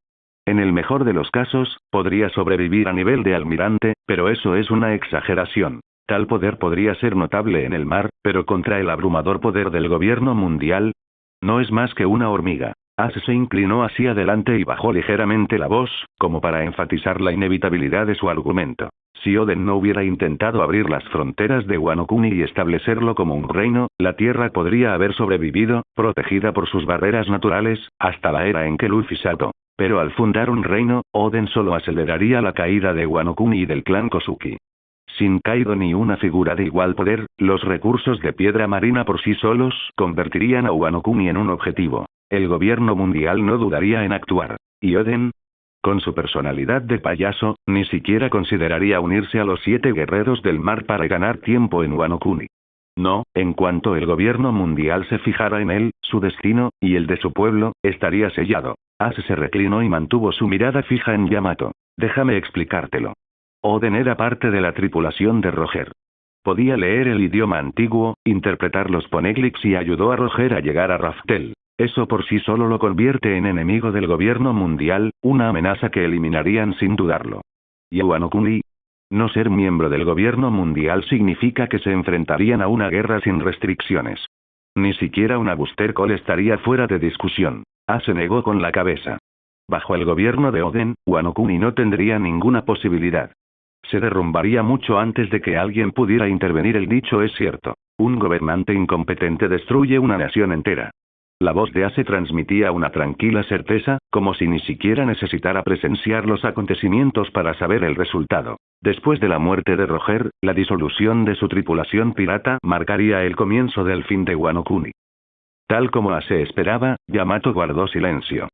En el mejor de los casos, podría sobrevivir a nivel de almirante, pero eso es una exageración. Tal poder podría ser notable en el mar, pero contra el abrumador poder del gobierno mundial, no es más que una hormiga. Ase se inclinó hacia adelante y bajó ligeramente la voz, como para enfatizar la inevitabilidad de su argumento. Si Oden no hubiera intentado abrir las fronteras de Wano Kuni y establecerlo como un reino, la Tierra podría haber sobrevivido, protegida por sus barreras naturales, hasta la era en que Luffy saltó. Pero al fundar un reino, Oden solo aceleraría la caída de Wano Kuni y del clan Kosuki. Sin Kaido ni una figura de igual poder, los recursos de piedra marina por sí solos convertirían a Wano Kuni en un objetivo. El gobierno mundial no dudaría en actuar. ¿Y Oden? Con su personalidad de payaso, ni siquiera consideraría unirse a los 7 guerreros del mar para ganar tiempo en Wano Kuni. No, en cuanto el gobierno mundial se fijara en él, su destino, y el de su pueblo, estaría sellado. Ase se reclinó y mantuvo su mirada fija en Yamato. Déjame explicártelo. Oden era parte de la tripulación de Roger. Podía leer el idioma antiguo, interpretar los poneglyphs y ayudó a Roger a llegar a Raftel. Eso por sí solo lo convierte en enemigo del gobierno mundial, una amenaza que eliminarían sin dudarlo. ¿Y Wano Kuni? No ser miembro del gobierno mundial significa que se enfrentarían a una guerra sin restricciones. Ni siquiera una Booster Call estaría fuera de discusión. Ase negó con la cabeza. Bajo el gobierno de Oden, Wano Kuni no tendría ninguna posibilidad. Se derrumbaría mucho antes de que alguien pudiera intervenir. El dicho es cierto. Un gobernante incompetente destruye una nación entera. La voz de Ase transmitía una tranquila certeza, como si ni siquiera necesitara presenciar los acontecimientos para saber el resultado. Después de la muerte de Roger, la disolución de su tripulación pirata marcaría el comienzo del fin de Wano Kuni. Tal como Ase esperaba, Yamato guardó silencio.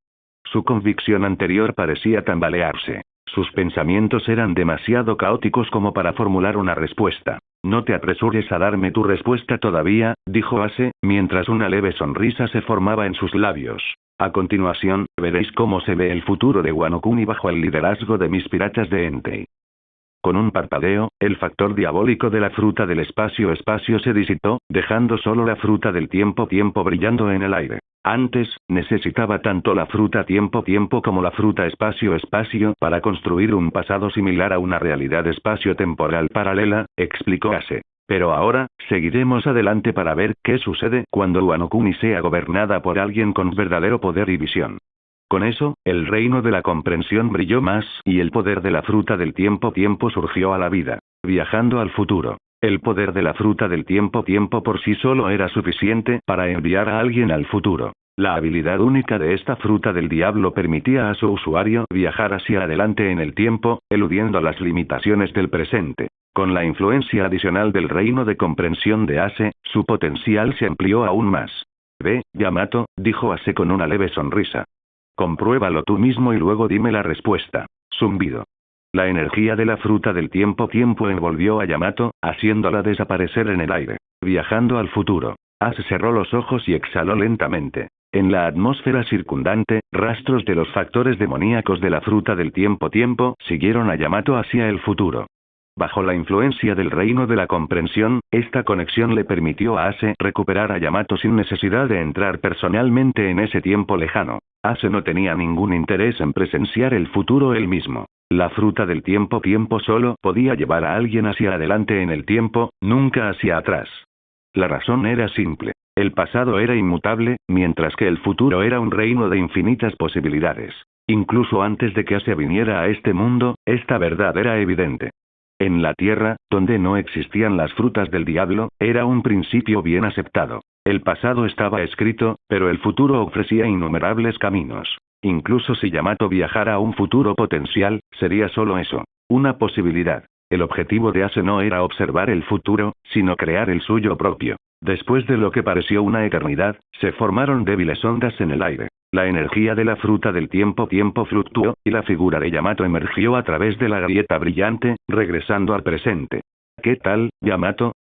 Su convicción anterior parecía tambalearse. Sus pensamientos eran demasiado caóticos como para formular una respuesta. No te apresures a darme tu respuesta todavía, dijo Ase, mientras una leve sonrisa se formaba en sus labios. A continuación, veréis cómo se ve el futuro de Wano Kuni bajo el liderazgo de mis piratas de Entei. Con un parpadeo, el factor diabólico de la fruta del espacio se disipó, dejando solo la fruta del tiempo brillando en el aire. Antes, necesitaba tanto la fruta tiempo como la fruta espacio para construir un pasado similar a una realidad espacio-temporal paralela, explicó Ase. Pero ahora, seguiremos adelante para ver qué sucede cuando Wano Kuni sea gobernada por alguien con verdadero poder y visión. Con eso, el reino de la comprensión brilló más, y el poder de la fruta del tiempo surgió a la vida. Viajando al futuro. El poder de la fruta del tiempo por sí solo era suficiente para enviar a alguien al futuro. La habilidad única de esta fruta del diablo permitía a su usuario viajar hacia adelante en el tiempo, eludiendo las limitaciones del presente. Con la influencia adicional del reino de comprensión de Ace, su potencial se amplió aún más. Ve, Yamato, dijo Ace con una leve sonrisa. Compruébalo tú mismo y luego dime la respuesta. Zumbido. La energía de la fruta del tiempo envolvió a Yamato, haciéndola desaparecer en el aire. Viajando al futuro. Ace cerró los ojos y exhaló lentamente. En la atmósfera circundante, rastros de los factores demoníacos de la fruta del tiempo siguieron a Yamato hacia el futuro. Bajo la influencia del reino de la comprensión, esta conexión le permitió a Ace recuperar a Yamato sin necesidad de entrar personalmente en ese tiempo lejano. Ace no tenía ningún interés en presenciar el futuro él mismo. La fruta del tiempo solo podía llevar a alguien hacia adelante en el tiempo, nunca hacia atrás. La razón era simple. El pasado era inmutable, mientras que el futuro era un reino de infinitas posibilidades. Incluso antes de que Ace viniera a este mundo, esta verdad era evidente. En la Tierra, donde no existían las frutas del diablo, era un principio bien aceptado. El pasado estaba escrito, pero el futuro ofrecía innumerables caminos. Incluso si Yamato viajara a un futuro potencial, sería solo eso, una posibilidad. El objetivo de Ace no era observar el futuro, sino crear el suyo propio. Después de lo que pareció una eternidad, se formaron débiles ondas en el aire. La energía de la fruta del tiempo fluctuó, y la figura de Yamato emergió a través de la grieta brillante, regresando al presente. ¿Qué tal, Yamato?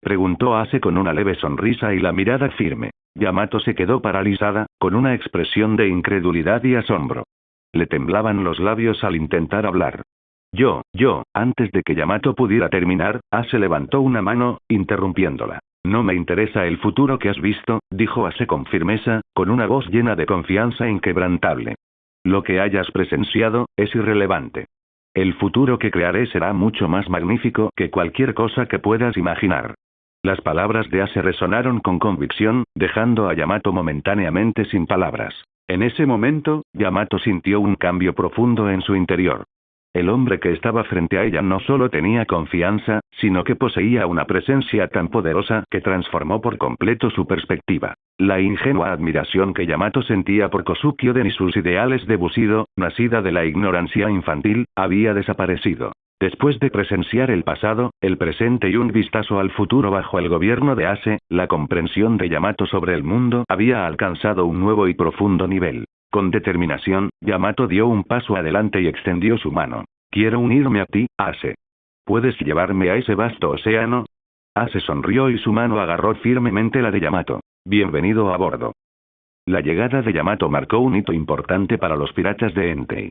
Preguntó Ace con una leve sonrisa y la mirada firme. Yamato se quedó paralizada, con una expresión de incredulidad y asombro. Le temblaban los labios al intentar hablar. Antes de que Yamato pudiera terminar, Ace levantó una mano, interrumpiéndola. No me interesa el futuro que has visto, dijo Ace con firmeza, con una voz llena de confianza inquebrantable. Lo que hayas presenciado, es irrelevante. El futuro que crearé será mucho más magnífico que cualquier cosa que puedas imaginar. Las palabras de Ace resonaron con convicción, dejando a Yamato momentáneamente sin palabras. En ese momento, Yamato sintió un cambio profundo en su interior. El hombre que estaba frente a ella no solo tenía confianza, sino que poseía una presencia tan poderosa que transformó por completo su perspectiva. La ingenua admiración que Yamato sentía por Kosuki Oden y sus ideales de Bushido, nacida de la ignorancia infantil, había desaparecido. Después de presenciar el pasado, el presente y un vistazo al futuro bajo el gobierno de Ace, la comprensión de Yamato sobre el mundo había alcanzado un nuevo y profundo nivel. Con determinación, Yamato dio un paso adelante y extendió su mano. Quiero unirme a ti, Ace. ¿Puedes llevarme a ese vasto océano? Ace sonrió y su mano agarró firmemente la de Yamato. Bienvenido a bordo. La llegada de Yamato marcó un hito importante para los piratas de Entei.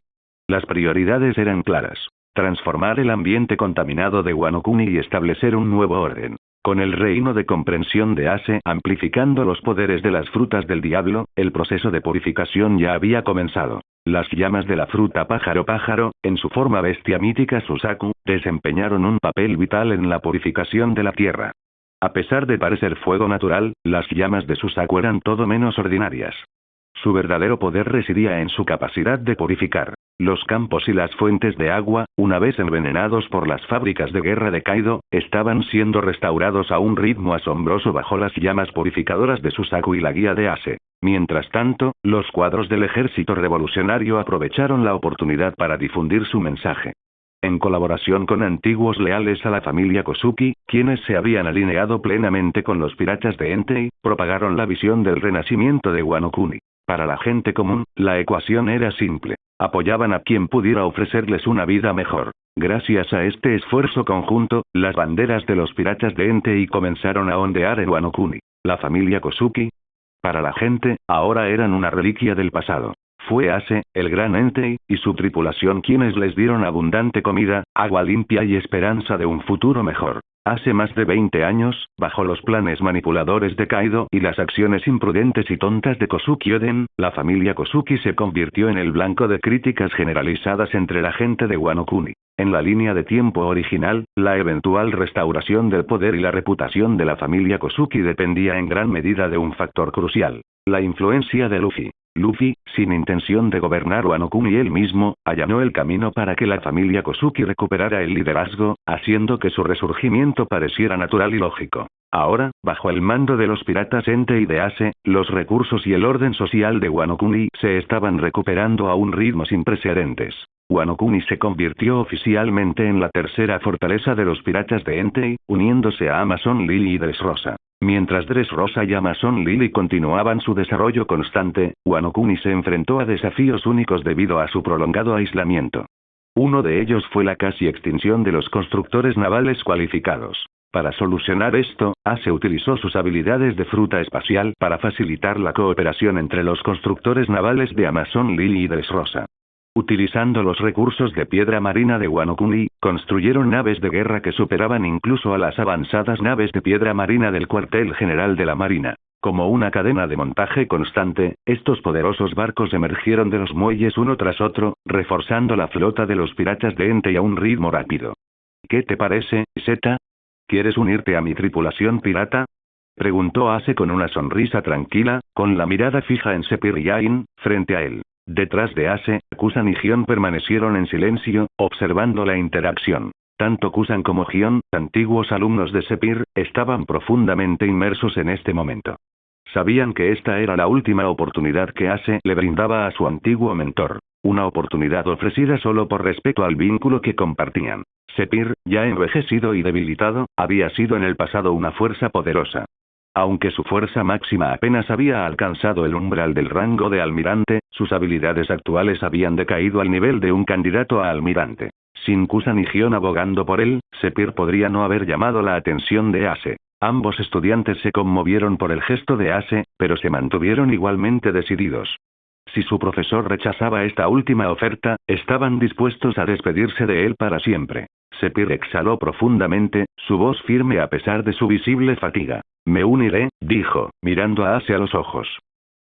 Las prioridades eran claras. Transformar el ambiente contaminado de Wano Kuni y establecer un nuevo orden. Con el reino de comprensión de Ace amplificando los poderes de las frutas del diablo, el proceso de purificación ya había comenzado. Las llamas de la fruta pájaro, en su forma bestia mítica Susaku, desempeñaron un papel vital en la purificación de la tierra. A pesar de parecer fuego natural, las llamas de Susaku eran todo menos ordinarias. Su verdadero poder residía en su capacidad de purificar. Los campos y las fuentes de agua, una vez envenenados por las fábricas de guerra de Kaido, estaban siendo restaurados a un ritmo asombroso bajo las llamas purificadoras de Susaku y la guía de Ace. Mientras tanto, los cuadros del ejército revolucionario aprovecharon la oportunidad para difundir su mensaje. En colaboración con antiguos leales a la familia Kosuki, quienes se habían alineado plenamente con los piratas de Entei, propagaron la visión del renacimiento de Wano Kuni. Para la gente común, la ecuación era simple. Apoyaban a quien pudiera ofrecerles una vida mejor. Gracias a este esfuerzo conjunto, las banderas de los piratas de Entei comenzaron a ondear en Wano Kuni. La familia Kosuki, para la gente, ahora eran una reliquia del pasado. Fue Ace, el gran Entei, y su tripulación quienes les dieron abundante comida, agua limpia y esperanza de un futuro mejor. Hace más de 20 años, bajo los planes manipuladores de Kaido y las acciones imprudentes y tontas de Kosuki Oden, la familia Kosuki se convirtió en el blanco de críticas generalizadas entre la gente de Wano Kuni. En la línea de tiempo original, la eventual restauración del poder y la reputación de la familia Kosuki dependía en gran medida de un factor crucial: la influencia de Luffy. Luffy, sin intención de gobernar Wano Kuni él mismo, allanó el camino para que la familia Kozuki recuperara el liderazgo, haciendo que su resurgimiento pareciera natural y lógico. Ahora, bajo el mando de los piratas Ente y de Ace, los recursos y el orden social de Wano Kuni se estaban recuperando a un ritmo sin precedentes. Wano Kuni se convirtió oficialmente en la tercera fortaleza de los piratas de Entei, uniéndose a Amazon Lily y Dressrosa. Mientras Dressrosa y Amazon Lily continuaban su desarrollo constante, Wano Kuni se enfrentó a desafíos únicos debido a su prolongado aislamiento. Uno de ellos fue la casi extinción de los constructores navales cualificados. Para solucionar esto, Ace utilizó sus habilidades de fruta espacial para facilitar la cooperación entre los constructores navales de Amazon Lily y Dressrosa. Utilizando los recursos de piedra marina de Wano Kuni, construyeron naves de guerra que superaban incluso a las avanzadas naves de piedra marina del cuartel general de la Marina. Como una cadena de montaje constante, estos poderosos barcos emergieron de los muelles uno tras otro, reforzando la flota de los piratas de Entei a un ritmo rápido. ¿Qué te parece, Zeta? ¿Quieres unirte a mi tripulación pirata? Preguntó Ace con una sonrisa tranquila, con la mirada fija en Sepir y Ain, frente a él. Detrás de Ace, Kusan y Gion permanecieron en silencio, observando la interacción. Tanto Kusan como Gion, antiguos alumnos de Sepir, estaban profundamente inmersos en este momento. Sabían que esta era la última oportunidad que Ace le brindaba a su antiguo mentor. Una oportunidad ofrecida solo por respeto al vínculo que compartían. Sepir, ya envejecido y debilitado, había sido en el pasado una fuerza poderosa. Aunque su fuerza máxima apenas había alcanzado el umbral del rango de almirante, sus habilidades actuales habían decaído al nivel de un candidato a almirante. Sin Kusan y Gion abogando por él, Sepir podría no haber llamado la atención de Ace. Ambos estudiantes se conmovieron por el gesto de Ace, pero se mantuvieron igualmente decididos. Si su profesor rechazaba esta última oferta, estaban dispuestos a despedirse de él para siempre. Sepir exhaló profundamente, su voz firme a pesar de su visible fatiga. Me uniré, dijo, mirando a Ace a los ojos.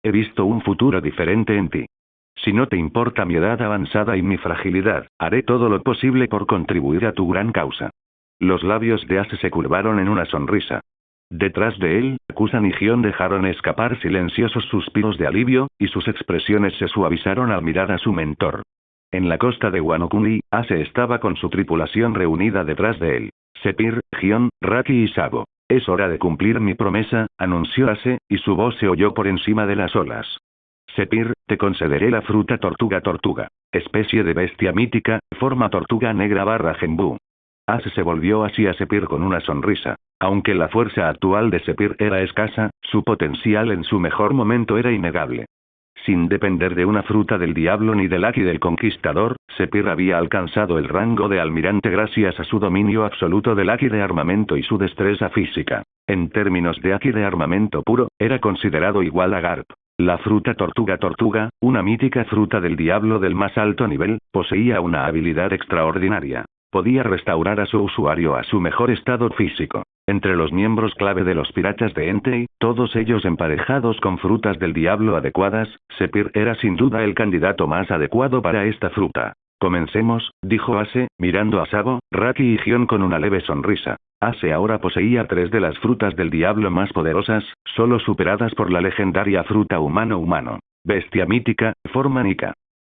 He visto un futuro diferente en ti. Si no te importa mi edad avanzada y mi fragilidad, haré todo lo posible por contribuir a tu gran causa. Los labios de Ace se curvaron en una sonrisa. Detrás de él, Kusan y Gion dejaron escapar silenciosos suspiros de alivio, y sus expresiones se suavizaron al mirar a su mentor. En la costa de Wano Kuni, Ace estaba con su tripulación reunida detrás de él. Sepir, Gion, Raki y Sabo. Es hora de cumplir mi promesa, anunció Ace, y su voz se oyó por encima de las olas. Sepir, te concederé la fruta tortuga, especie de bestia mítica, forma tortuga negra / Genbu. Ace se volvió hacia Sepir con una sonrisa. Aunque la fuerza actual de Sepir era escasa, su potencial en su mejor momento era innegable. Sin depender de una fruta del diablo ni del Haki del conquistador, Sepir había alcanzado el rango de almirante gracias a su dominio absoluto del Haki de armamento y su destreza física. En términos de Haki de armamento puro, era considerado igual a Garp. La fruta tortuga, una mítica fruta del diablo del más alto nivel, poseía una habilidad extraordinaria. Podía restaurar a su usuario a su mejor estado físico. Entre los miembros clave de los piratas de Entei, todos ellos emparejados con frutas del diablo adecuadas, Sepir era sin duda el candidato más adecuado para esta fruta. Comencemos, dijo Ace, mirando a Sabo, Raki y Gion con una leve sonrisa. Ace ahora poseía 3 de las frutas del diablo más poderosas, solo superadas por la legendaria fruta humano-humano. Bestia mítica, forma Nika.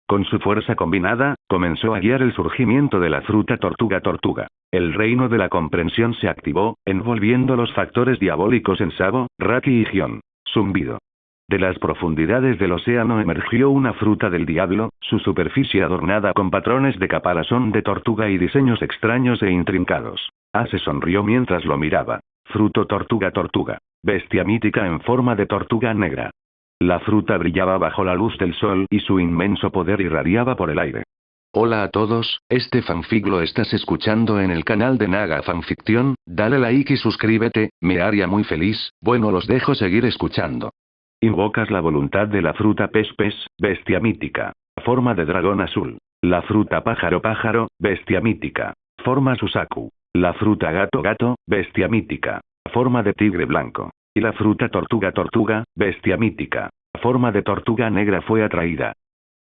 Con su fuerza combinada, comenzó a guiar el surgimiento de la fruta tortuga. El reino de la comprensión se activó, envolviendo los factores diabólicos en Sabo, Raki y Gion. Zumbido. De las profundidades del océano emergió una fruta del diablo, su superficie adornada con patrones de caparazón de tortuga y diseños extraños e intrincados. Ace sonrió mientras lo miraba. Fruto tortuga. Bestia mítica en forma de tortuga negra. La fruta brillaba bajo la luz del sol y su inmenso poder irradiaba por el aire. Hola a todos, este fanfic lo estás escuchando en el canal de Naga Fanfiction, dale like y suscríbete, me haría muy feliz, bueno los dejo seguir escuchando. Invocas la voluntad de la fruta pez, bestia mítica. Forma de dragón azul. La fruta pájaro, bestia mítica. Forma Susaku. La fruta gato, bestia mítica. Forma de tigre blanco. Y la fruta tortuga, bestia mítica. Forma de tortuga negra fue atraída.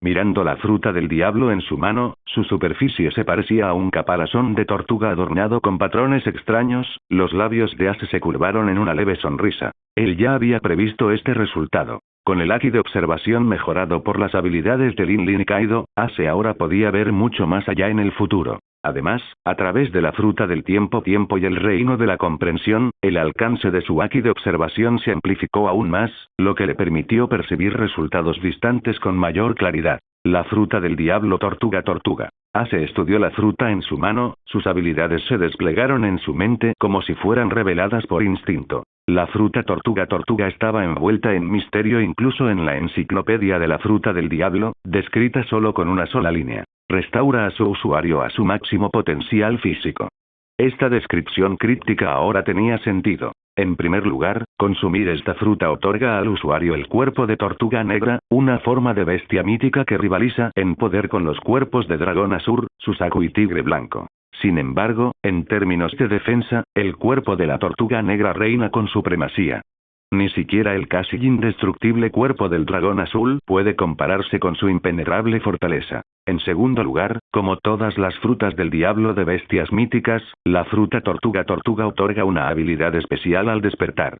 Mirando la fruta del diablo en su mano, su superficie se parecía a un caparazón de tortuga adornado con patrones extraños, los labios de Ace se curvaron en una leve sonrisa. Él ya había previsto este resultado. Con el Haki de observación mejorado por las habilidades de Lin Kaido, Ace ahora podía ver mucho más allá en el futuro. Además, a través de la fruta del tiempo y el reino de la comprensión, el alcance de su Haki de observación se amplificó aún más, lo que le permitió percibir resultados distantes con mayor claridad. La fruta del diablo tortuga. Ace estudió la fruta en su mano, sus habilidades se desplegaron en su mente como si fueran reveladas por instinto. La fruta tortuga estaba envuelta en misterio incluso en la enciclopedia de la fruta del diablo, descrita solo con una sola línea. Restaura a su usuario a su máximo potencial físico. Esta descripción críptica ahora tenía sentido. En primer lugar, consumir esta fruta otorga al usuario el cuerpo de tortuga negra, una forma de bestia mítica que rivaliza en poder con los cuerpos de dragón azul, Suzaku y tigre blanco. Sin embargo, en términos de defensa, el cuerpo de la tortuga negra reina con supremacía. Ni siquiera el casi indestructible cuerpo del dragón azul puede compararse con su impenetrable fortaleza. En segundo lugar, como todas las frutas del diablo de bestias míticas, la fruta tortuga otorga una habilidad especial al despertar.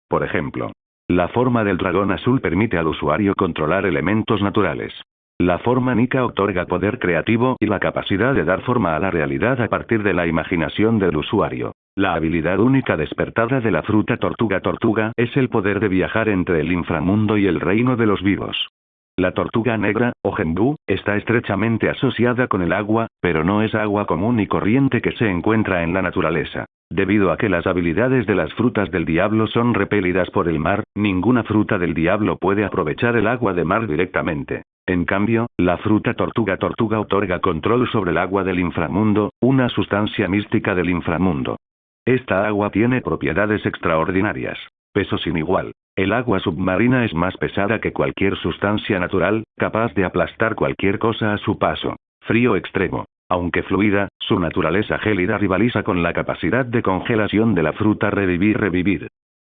Por ejemplo, la forma del dragón azul permite al usuario controlar elementos naturales. La forma Nika otorga poder creativo y la capacidad de dar forma a la realidad a partir de la imaginación del usuario. La habilidad única despertada de la fruta tortuga es el poder de viajar entre el inframundo y el reino de los vivos. La tortuga negra, o Genbu, está estrechamente asociada con el agua, pero no es agua común y corriente que se encuentra en la naturaleza. Debido a que las habilidades de las frutas del diablo son repelidas por el mar, ninguna fruta del diablo puede aprovechar el agua de mar directamente. En cambio, la fruta tortuga otorga control sobre el agua del inframundo, una sustancia mística del inframundo. Esta agua tiene propiedades extraordinarias. Peso sin igual. El agua submarina es más pesada que cualquier sustancia natural, capaz de aplastar cualquier cosa a su paso. Frío extremo. Aunque fluida, su naturaleza gélida rivaliza con la capacidad de congelación de la fruta revivir.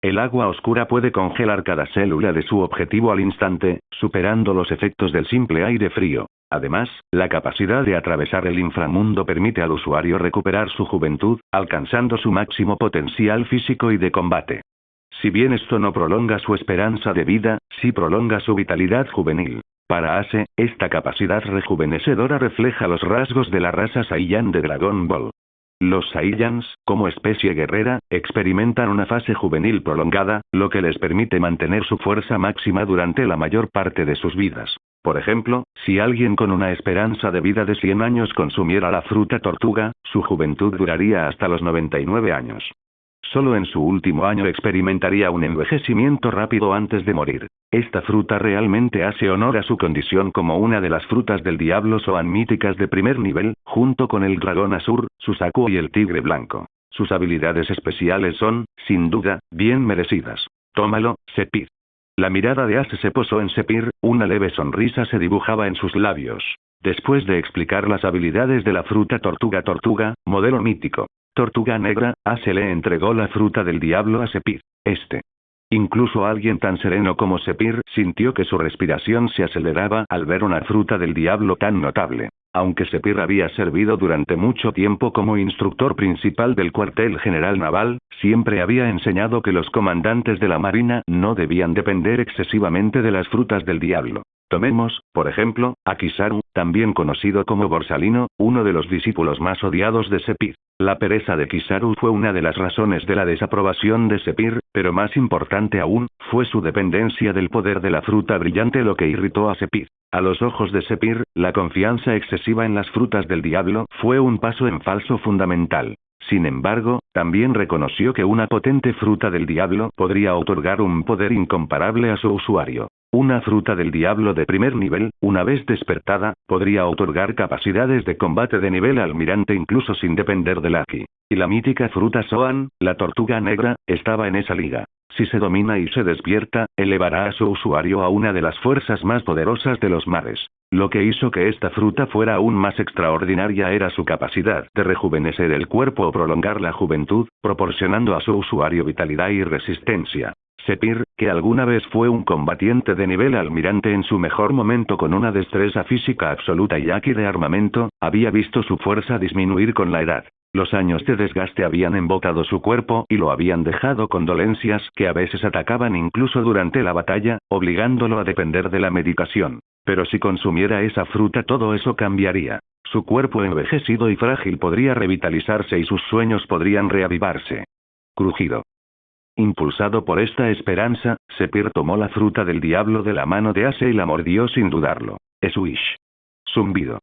El agua oscura puede congelar cada célula de su objetivo al instante, superando los efectos del simple aire frío. Además, la capacidad de atravesar el inframundo permite al usuario recuperar su juventud, alcanzando su máximo potencial físico y de combate. Si bien esto no prolonga su esperanza de vida, sí prolonga su vitalidad juvenil. Para Ace, esta capacidad rejuvenecedora refleja los rasgos de la raza Saiyan de Dragon Ball. Los Saiyans, como especie guerrera, experimentan una fase juvenil prolongada, lo que les permite mantener su fuerza máxima durante la mayor parte de sus vidas. Por ejemplo, si alguien con una esperanza de vida de 100 años consumiera la fruta tortuga, su juventud duraría hasta los 99 años. Solo en su último año experimentaría un envejecimiento rápido antes de morir. Esta fruta realmente hace honor a su condición como una de las frutas del diablo Zoan míticas de primer nivel, junto con el dragón azul, Suzaku y el tigre blanco. Sus habilidades especiales son, sin duda, bien merecidas. Tómalo, Sepir. La mirada de Ace se posó en Sepir, una leve sonrisa se dibujaba en sus labios. Después de explicar las habilidades de la fruta tortuga, modelo mítico. Tortuga negra, Ace le entregó la fruta del diablo a Sepir. Incluso alguien tan sereno como Sepir sintió que su respiración se aceleraba al ver una fruta del diablo tan notable. Aunque Sepir había servido durante mucho tiempo como instructor principal del cuartel general naval, siempre había enseñado que los comandantes de la marina no debían depender excesivamente de las frutas del diablo. Tomemos, por ejemplo, a Kizaru, también conocido como Borsalino, uno de los discípulos más odiados de Sepir. La pereza de Kizaru fue una de las razones de la desaprobación de Sepir, pero más importante aún, fue su dependencia del poder de la fruta brillante lo que irritó a Sepir. A los ojos de Sepir, la confianza excesiva en las frutas del diablo fue un paso en falso fundamental. Sin embargo, también reconoció que una potente fruta del diablo podría otorgar un poder incomparable a su usuario. Una fruta del diablo de primer nivel, una vez despertada, podría otorgar capacidades de combate de nivel almirante incluso sin depender del Haki. Y la mítica fruta Zoan, la tortuga negra, estaba en esa liga. Si se domina y se despierta, elevará a su usuario a una de las fuerzas más poderosas de los mares. Lo que hizo que esta fruta fuera aún más extraordinaria era su capacidad de rejuvenecer el cuerpo o prolongar la juventud, proporcionando a su usuario vitalidad y resistencia. Sepir, que alguna vez fue un combatiente de nivel almirante en su mejor momento con una destreza física absoluta y haki de armamento, había visto su fuerza disminuir con la edad. Los años de desgaste habían embotado su cuerpo y lo habían dejado con dolencias que a veces atacaban incluso durante la batalla, obligándolo a depender de la medicación. Pero si consumiera esa fruta todo eso cambiaría. Su cuerpo envejecido y frágil podría revitalizarse y sus sueños podrían reavivarse. Crujido. Impulsado por esta esperanza, Sepir tomó la fruta del diablo de la mano de Ace y la mordió sin dudarlo. Swish. Zumbido.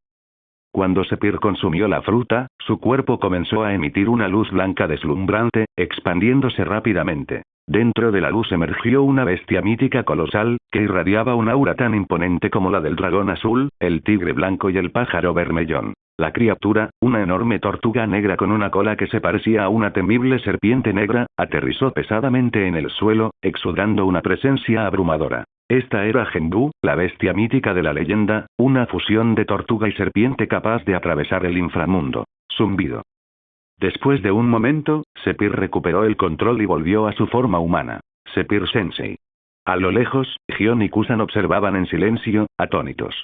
Cuando Sepir consumió la fruta, su cuerpo comenzó a emitir una luz blanca deslumbrante, expandiéndose rápidamente. Dentro de la luz emergió una bestia mítica colosal, que irradiaba un aura tan imponente como la del dragón azul, el tigre blanco y el pájaro vermellón. La criatura, una enorme tortuga negra con una cola que se parecía a una temible serpiente negra, aterrizó pesadamente en el suelo, exudando una presencia abrumadora. Esta era Genbu, la bestia mítica de la leyenda, una fusión de tortuga y serpiente capaz de atravesar el inframundo. Zumbido. Después de un momento, Sepir recuperó el control y volvió a su forma humana. Sepir Sensei. A lo lejos, Gion y Kusan observaban en silencio, atónitos.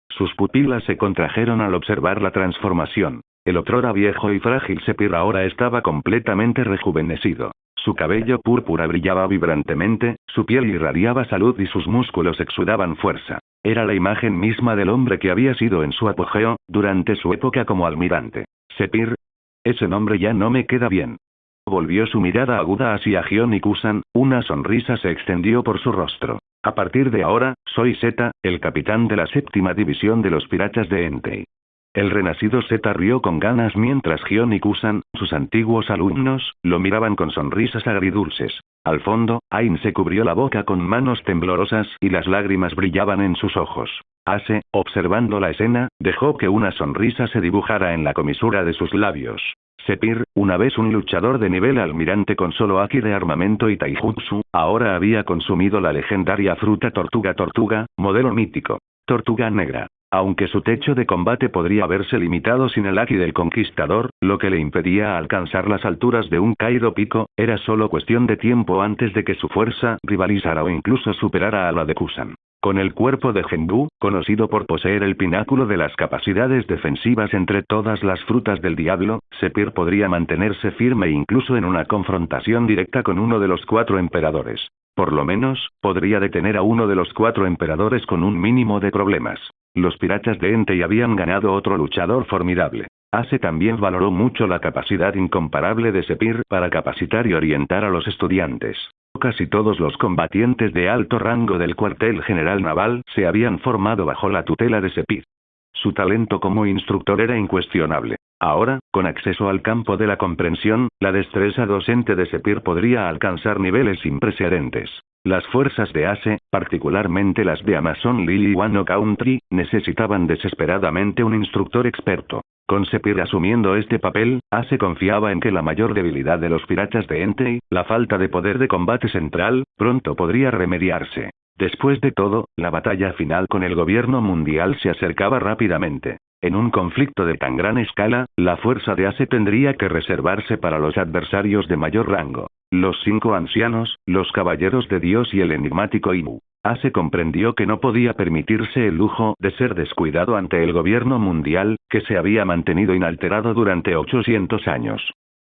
Sus pupilas se contrajeron al observar la transformación. El otrora viejo y frágil Sepir ahora estaba completamente rejuvenecido. Su cabello púrpura brillaba vibrantemente, su piel irradiaba salud y sus músculos exudaban fuerza. Era la imagen misma del hombre que había sido en su apogeo, durante su época como almirante. Sepir. Ese nombre ya no me queda bien. Volvió su mirada aguda hacia Gion y Kusan, una sonrisa se extendió por su rostro. A partir de ahora, soy Zeta, el capitán de la 7ª división de los piratas de Entei. El renacido Zeta rió con ganas mientras Gion y Kusan, sus antiguos alumnos, lo miraban con sonrisas agridulces. Al fondo, Ain se cubrió la boca con manos temblorosas y las lágrimas brillaban en sus ojos. Ace, observando la escena, dejó que una sonrisa se dibujara en la comisura de sus labios. Sepir, una vez un luchador de nivel almirante con solo haki de armamento y taijutsu, ahora había consumido la legendaria fruta tortuga, modelo mítico. Tortuga negra. Aunque su techo de combate podría haberse limitado sin el haki del conquistador, lo que le impedía alcanzar las alturas de un Kaido Pico, era solo cuestión de tiempo antes de que su fuerza rivalizara o incluso superara a la de Kusan. Con el cuerpo de Genbu, conocido por poseer el pináculo de las capacidades defensivas entre todas las frutas del diablo, Sepir podría mantenerse firme incluso en una confrontación directa con uno de los 4 emperadores. Por lo menos, podría detener a uno de los 4 emperadores con un mínimo de problemas. Los piratas de Entei habían ganado otro luchador formidable. Ace también valoró mucho la capacidad incomparable de Sepir para capacitar y orientar a los estudiantes. Casi todos los combatientes de alto rango del cuartel general naval se habían formado bajo la tutela de Sepir. Su talento como instructor era incuestionable. Ahora, con acceso al campo de la comprensión, la destreza docente de Sepir podría alcanzar niveles sin precedentes. Las fuerzas de Ace, particularmente las de Amazon Lily Wano Country, necesitaban desesperadamente un instructor experto. Con Sepir asumiendo este papel, Ace confiaba en que la mayor debilidad de los piratas de Entei, la falta de poder de combate central, pronto podría remediarse. Después de todo, la batalla final con el gobierno mundial se acercaba rápidamente. En un conflicto de tan gran escala, la fuerza de Ace tendría que reservarse para los adversarios de mayor rango. Los 5 ancianos, los caballeros de Dios y el enigmático Imu. Ace comprendió que no podía permitirse el lujo de ser descuidado ante el gobierno mundial, que se había mantenido inalterado durante 800 años.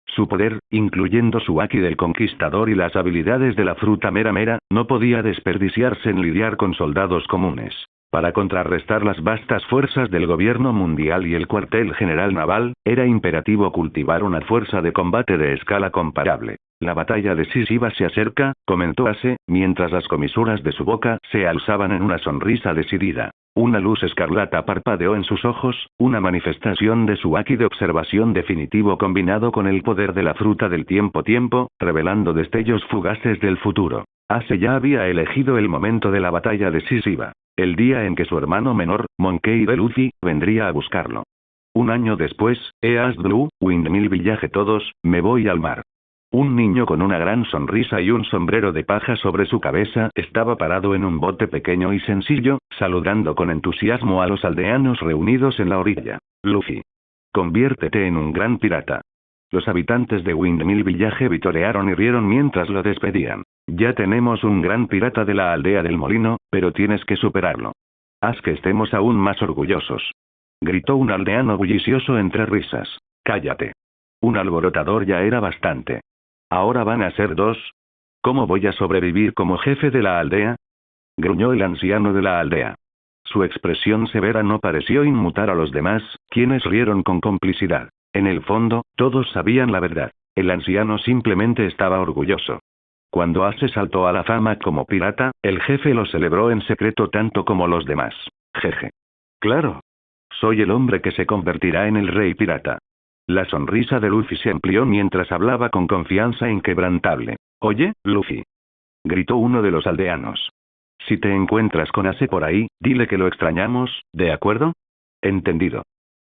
Su poder, incluyendo su haki del conquistador y las habilidades de la fruta mera, no podía desperdiciarse en lidiar con soldados comunes. Para contrarrestar las vastas fuerzas del gobierno mundial y el cuartel general naval, era imperativo cultivar una fuerza de combate de escala comparable. La batalla decisiva se acerca, comentó Ace, mientras las comisuras de su boca se alzaban en una sonrisa decidida. Una luz escarlata parpadeó en sus ojos, una manifestación de su haki de observación definitivo combinado con el poder de la fruta del tiempo, revelando destellos fugaces del futuro. Ace ya había elegido el momento de la batalla decisiva. El día en que su hermano menor, Monkey D. Luffy, vendría a buscarlo. Un año después, East Blue, Windmill Village todos, me voy al mar. Un niño con una gran sonrisa y un sombrero de paja sobre su cabeza estaba parado en un bote pequeño y sencillo, saludando con entusiasmo a los aldeanos reunidos en la orilla. Luffy. Conviértete en un gran pirata. Los habitantes de Windmill Village vitorearon y rieron mientras lo despedían. Ya tenemos un gran pirata de la aldea del molino, pero tienes que superarlo. Haz que estemos aún más orgullosos. Gritó un aldeano bullicioso entre risas. Cállate. Un alborotador ya era bastante. ¿Ahora van a ser dos? ¿Cómo voy a sobrevivir como jefe de la aldea? Gruñó el anciano de la aldea. Su expresión severa no pareció inmutar a los demás, quienes rieron con complicidad. En el fondo, todos sabían la verdad. El anciano simplemente estaba orgulloso. Cuando Ace saltó a la fama como pirata, el jefe lo celebró en secreto tanto como los demás. Jeje. Claro. Soy el hombre que se convertirá en el rey pirata. La sonrisa de Luffy se amplió mientras hablaba con confianza inquebrantable. Oye, Luffy. Gritó uno de los aldeanos. Si te encuentras con Ace por ahí, dile que lo extrañamos, ¿de acuerdo? Entendido.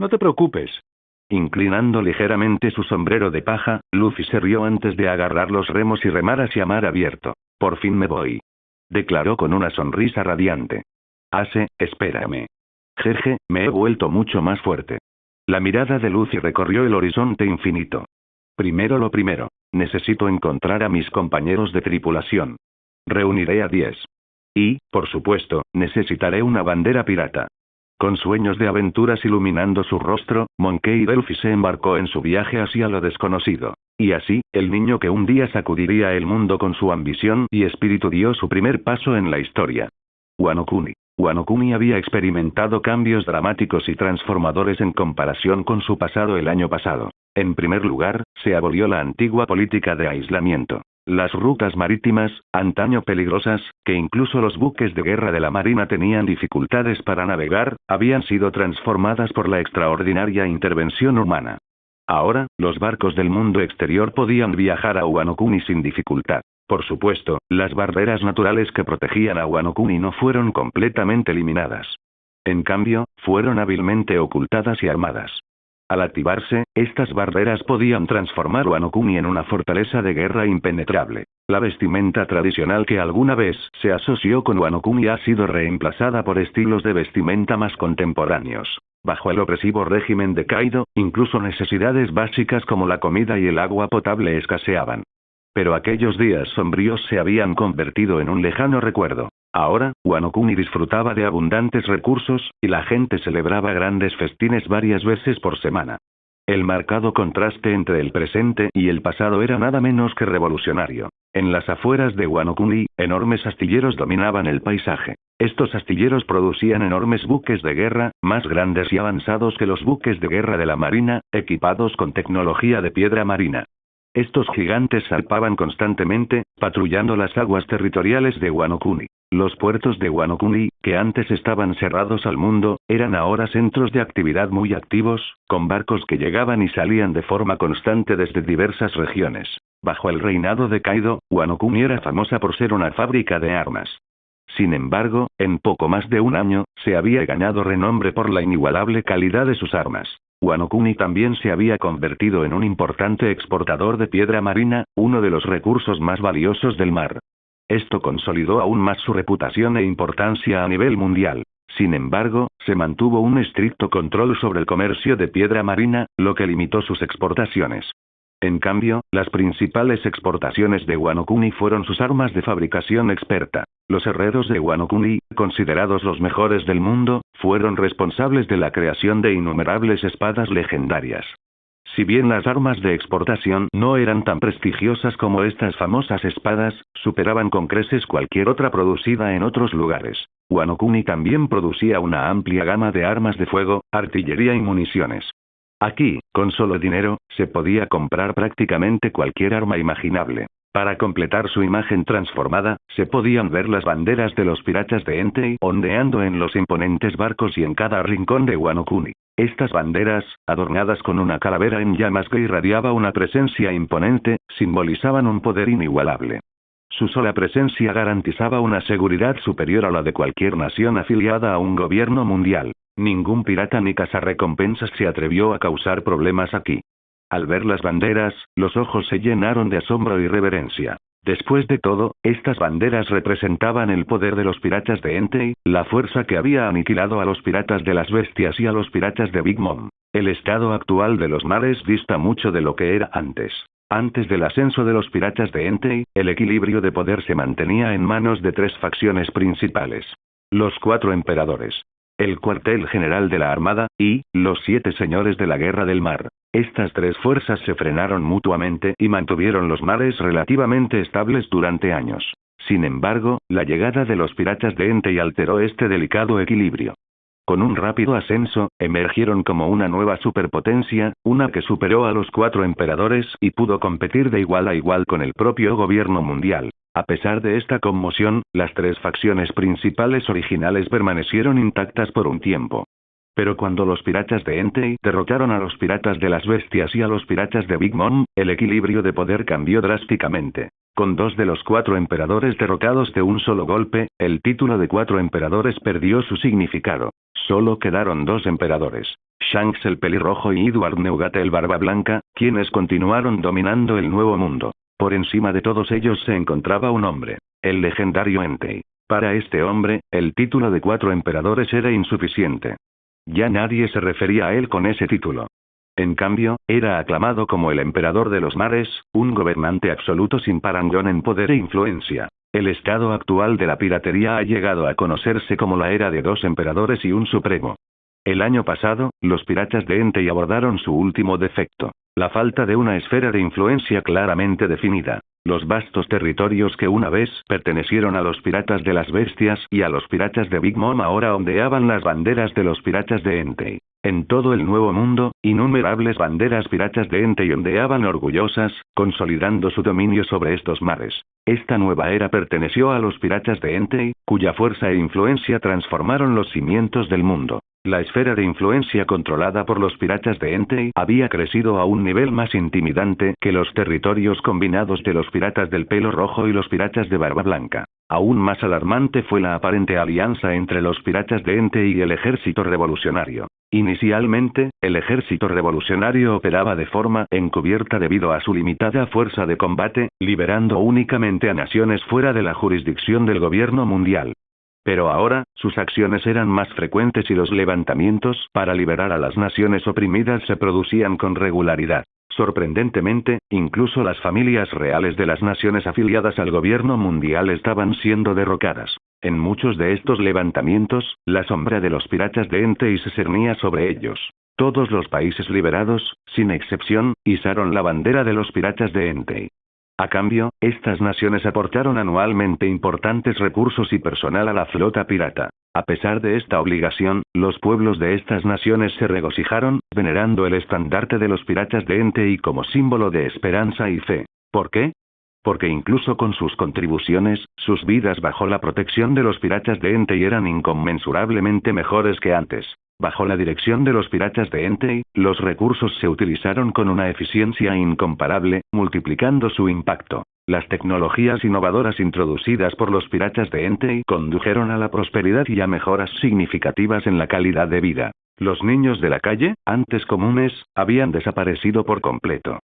No te preocupes. Inclinando ligeramente su sombrero de paja, Luffy se rió antes de agarrar los remos y remar hacia mar abierto. Por fin me voy. Declaró con una sonrisa radiante. Ace, espérame. Jeje, me he vuelto mucho más fuerte. La mirada de Luffy recorrió el horizonte infinito. Primero lo primero, necesito encontrar a mis compañeros de tripulación. Reuniré a 10. Y, por supuesto, necesitaré una bandera pirata. Con sueños de aventuras iluminando su rostro, Monkey D. Luffy se embarcó en su viaje hacia lo desconocido. Y así, el niño que un día sacudiría el mundo con su ambición y espíritu dio su primer paso en la historia. Wano Kuni. Wano Kuni había experimentado cambios dramáticos y transformadores en comparación con su pasado el año pasado. En primer lugar, se abolió la antigua política de aislamiento. Las rutas marítimas, antaño peligrosas, que incluso los buques de guerra de la marina tenían dificultades para navegar, habían sido transformadas por la extraordinaria intervención humana. Ahora, los barcos del mundo exterior podían viajar a Wano Kuni sin dificultad. Por supuesto, las barreras naturales que protegían a Wano Kuni no fueron completamente eliminadas. En cambio, fueron hábilmente ocultadas y armadas. Al activarse, estas barreras podían transformar Wano Kuni en una fortaleza de guerra impenetrable. La vestimenta tradicional que alguna vez se asoció con Wano Kuni ha sido reemplazada por estilos de vestimenta más contemporáneos. Bajo el opresivo régimen de Kaido, incluso necesidades básicas como la comida y el agua potable escaseaban. Pero aquellos días sombríos se habían convertido en un lejano recuerdo. Ahora, Wano Kuni disfrutaba de abundantes recursos, y la gente celebraba grandes festines varias veces por semana. El marcado contraste entre el presente y el pasado era nada menos que revolucionario. En las afueras de Wano Kuni, enormes astilleros dominaban el paisaje. Estos astilleros producían enormes buques de guerra, más grandes y avanzados que los buques de guerra de la marina, equipados con tecnología de piedra marina. Estos gigantes zarpaban constantemente, patrullando las aguas territoriales de Wano Kuni. Los puertos de Wano Kuni, que antes estaban cerrados al mundo, eran ahora centros de actividad muy activos, con barcos que llegaban y salían de forma constante desde diversas regiones. Bajo el reinado de Kaido, Wano Kuni era famosa por ser una fábrica de armas. Sin embargo, en poco más de un año, se había ganado renombre por la inigualable calidad de sus armas. Wano Kuni también se había convertido en un importante exportador de piedra marina, uno de los recursos más valiosos del mar. Esto consolidó aún más su reputación e importancia a nivel mundial. Sin embargo, se mantuvo un estricto control sobre el comercio de piedra marina, lo que limitó sus exportaciones. En cambio, las principales exportaciones de Wano Kuni fueron sus armas de fabricación experta. Los herreros de Wano Kuni, considerados los mejores del mundo, fueron responsables de la creación de innumerables espadas legendarias. Si bien las armas de exportación no eran tan prestigiosas como estas famosas espadas, superaban con creces cualquier otra producida en otros lugares. Wano Kuni también producía una amplia gama de armas de fuego, artillería y municiones. Aquí, con solo dinero, se podía comprar prácticamente cualquier arma imaginable. Para completar su imagen transformada, se podían ver las banderas de los piratas de Entei ondeando en los imponentes barcos y en cada rincón de Wano Kuni. Estas banderas, adornadas con una calavera en llamas que irradiaba una presencia imponente, simbolizaban un poder inigualable. Su sola presencia garantizaba una seguridad superior a la de cualquier nación afiliada a un gobierno mundial. Ningún pirata ni cazarrecompensas se atrevió a causar problemas aquí. Al ver las banderas, los ojos se llenaron de asombro y reverencia. Después de todo, estas banderas representaban el poder de los piratas de Entei, la fuerza que había aniquilado a los piratas de las bestias y a los piratas de Big Mom. El estado actual de los mares dista mucho de lo que era antes. Antes del ascenso de los piratas de Entei, el equilibrio de poder se mantenía en manos de tres facciones principales. Los 4 emperadores. el cuartel general de la Armada, y los 7 señores de la Guerra del Mar. Estas 3 fuerzas se frenaron mutuamente y mantuvieron los mares relativamente estables durante años. Sin embargo, la llegada de los piratas de Entei alteró este delicado equilibrio. Con un rápido ascenso, emergieron como una nueva superpotencia, una que superó a los 4 emperadores y pudo competir de igual a igual con el propio gobierno mundial. A pesar de esta conmoción, las 3 facciones principales originales permanecieron intactas por un tiempo. Pero cuando los piratas de Entei derrotaron a los piratas de las bestias y a los piratas de Big Mom, el equilibrio de poder cambió drásticamente. Con 2 de los 4 emperadores derrotados de un solo golpe, el título de 4 emperadores perdió su significado. Solo quedaron 2 emperadores, Shanks el pelirrojo y Edward Neugate el barba blanca, quienes continuaron dominando el nuevo mundo. Por encima de todos ellos se encontraba un hombre, el legendario Entei. Para este hombre, el título de 4 emperadores era insuficiente. Ya nadie se refería a él con ese título. En cambio, era aclamado como el emperador de los mares, un gobernante absoluto sin parangón en poder e influencia. El estado actual de la piratería ha llegado a conocerse como la era de 2 emperadores y un supremo. El año pasado, los piratas de Entei abordaron su último defecto, la falta de una esfera de influencia claramente definida. Los vastos territorios que una vez pertenecieron a los piratas de las bestias y a los piratas de Big Mom ahora ondeaban las banderas de los piratas de Entei. En todo el nuevo mundo, innumerables banderas piratas de Entei ondeaban orgullosas, consolidando su dominio sobre estos mares. Esta nueva era perteneció a los piratas de Entei, cuya fuerza e influencia transformaron los cimientos del mundo. La esfera de influencia controlada por los piratas de Entei había crecido a un nivel más intimidante que los territorios combinados de los piratas del pelo rojo y los piratas de barba blanca. Aún más alarmante fue la aparente alianza entre los piratas de Entei y el ejército revolucionario. Inicialmente, el ejército revolucionario operaba de forma encubierta debido a su limitada fuerza de combate, liberando únicamente a naciones fuera de la jurisdicción del gobierno mundial. Pero ahora, sus acciones eran más frecuentes y los levantamientos para liberar a las naciones oprimidas se producían con regularidad. Sorprendentemente, incluso las familias reales de las naciones afiliadas al gobierno mundial estaban siendo derrocadas. En muchos de estos levantamientos, la sombra de los piratas de Entei se cernía sobre ellos. Todos los países liberados, sin excepción, izaron la bandera de los piratas de Entei. A cambio, estas naciones aportaron anualmente importantes recursos y personal a la flota pirata. A pesar de esta obligación, los pueblos de estas naciones se regocijaron, venerando el estandarte de los piratas de Entei como símbolo de esperanza y fe. ¿Por qué? Porque incluso con sus contribuciones, sus vidas bajo la protección de los piratas de Entei eran inconmensurablemente mejores que antes. Bajo la dirección de los piratas de Entei, los recursos se utilizaron con una eficiencia incomparable, multiplicando su impacto. Las tecnologías innovadoras introducidas por los piratas de Entei condujeron a la prosperidad y a mejoras significativas en la calidad de vida. Los niños de la calle, antes comunes, habían desaparecido por completo.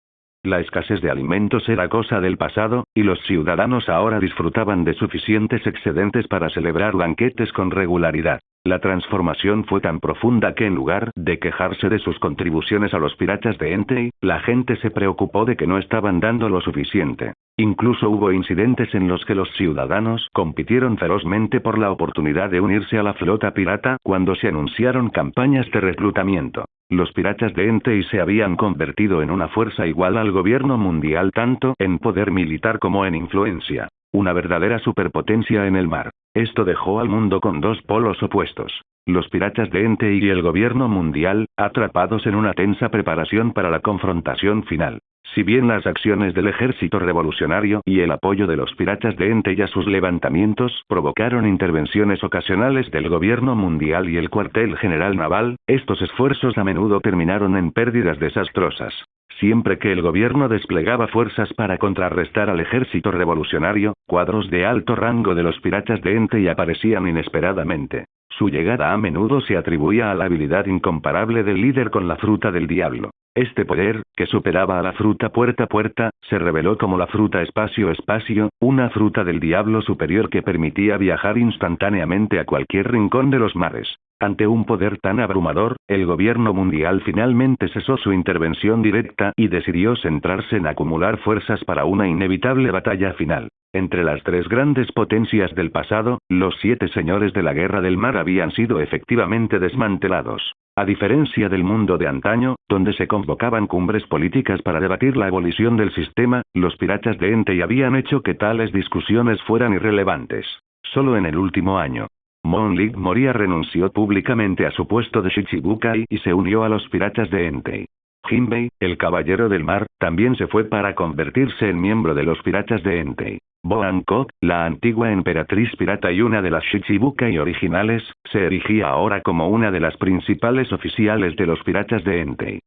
La escasez de alimentos era cosa del pasado, y los ciudadanos ahora disfrutaban de suficientes excedentes para celebrar banquetes con regularidad. La transformación fue tan profunda que en lugar de quejarse de sus contribuciones a los piratas de Entei, la gente se preocupó de que no estaban dando lo suficiente. Incluso hubo incidentes en los que los ciudadanos compitieron ferozmente por la oportunidad de unirse a la flota pirata cuando se anunciaron campañas de reclutamiento. Los piratas de Entei se habían convertido en una fuerza igual al gobierno mundial tanto en poder militar como en influencia. Una verdadera superpotencia en el mar. Esto dejó al mundo con 2 polos opuestos. Los piratas de Entei y el gobierno mundial, atrapados en una tensa preparación para la confrontación final. Si bien las acciones del ejército revolucionario y el apoyo de los piratas de Entei a sus levantamientos provocaron intervenciones ocasionales del gobierno mundial y el cuartel general naval, estos esfuerzos a menudo terminaron en pérdidas desastrosas. Siempre que el gobierno desplegaba fuerzas para contrarrestar al ejército revolucionario, cuadros de alto rango de los piratas de Entei aparecían inesperadamente. Su llegada a menudo se atribuía a la habilidad incomparable del líder con la fruta del diablo. Este poder, que superaba a la fruta puerta puerta, se reveló como la fruta espacio-espacio, una fruta del diablo superior que permitía viajar instantáneamente a cualquier rincón de los mares. Ante un poder tan abrumador, el gobierno mundial finalmente cesó su intervención directa y decidió centrarse en acumular fuerzas para una inevitable batalla final. Entre las tres grandes potencias del pasado, los 7 señores de la Guerra del Mar habían sido efectivamente desmantelados. A diferencia del mundo de antaño, donde se convocaban cumbres políticas para debatir la abolición del sistema, los piratas de Entei habían hecho que tales discusiones fueran irrelevantes. Solo en el último año, Mon Lig Moria renunció públicamente a su puesto de Shichibukai y se unió a los piratas de Entei. Jinbei, el caballero del mar, también se fue para convertirse en miembro de los piratas de Entei. Bo Hancock, la antigua emperatriz pirata y una de las Shichibukai originales, se erigía ahora como una de las principales oficiales de los piratas de Entei.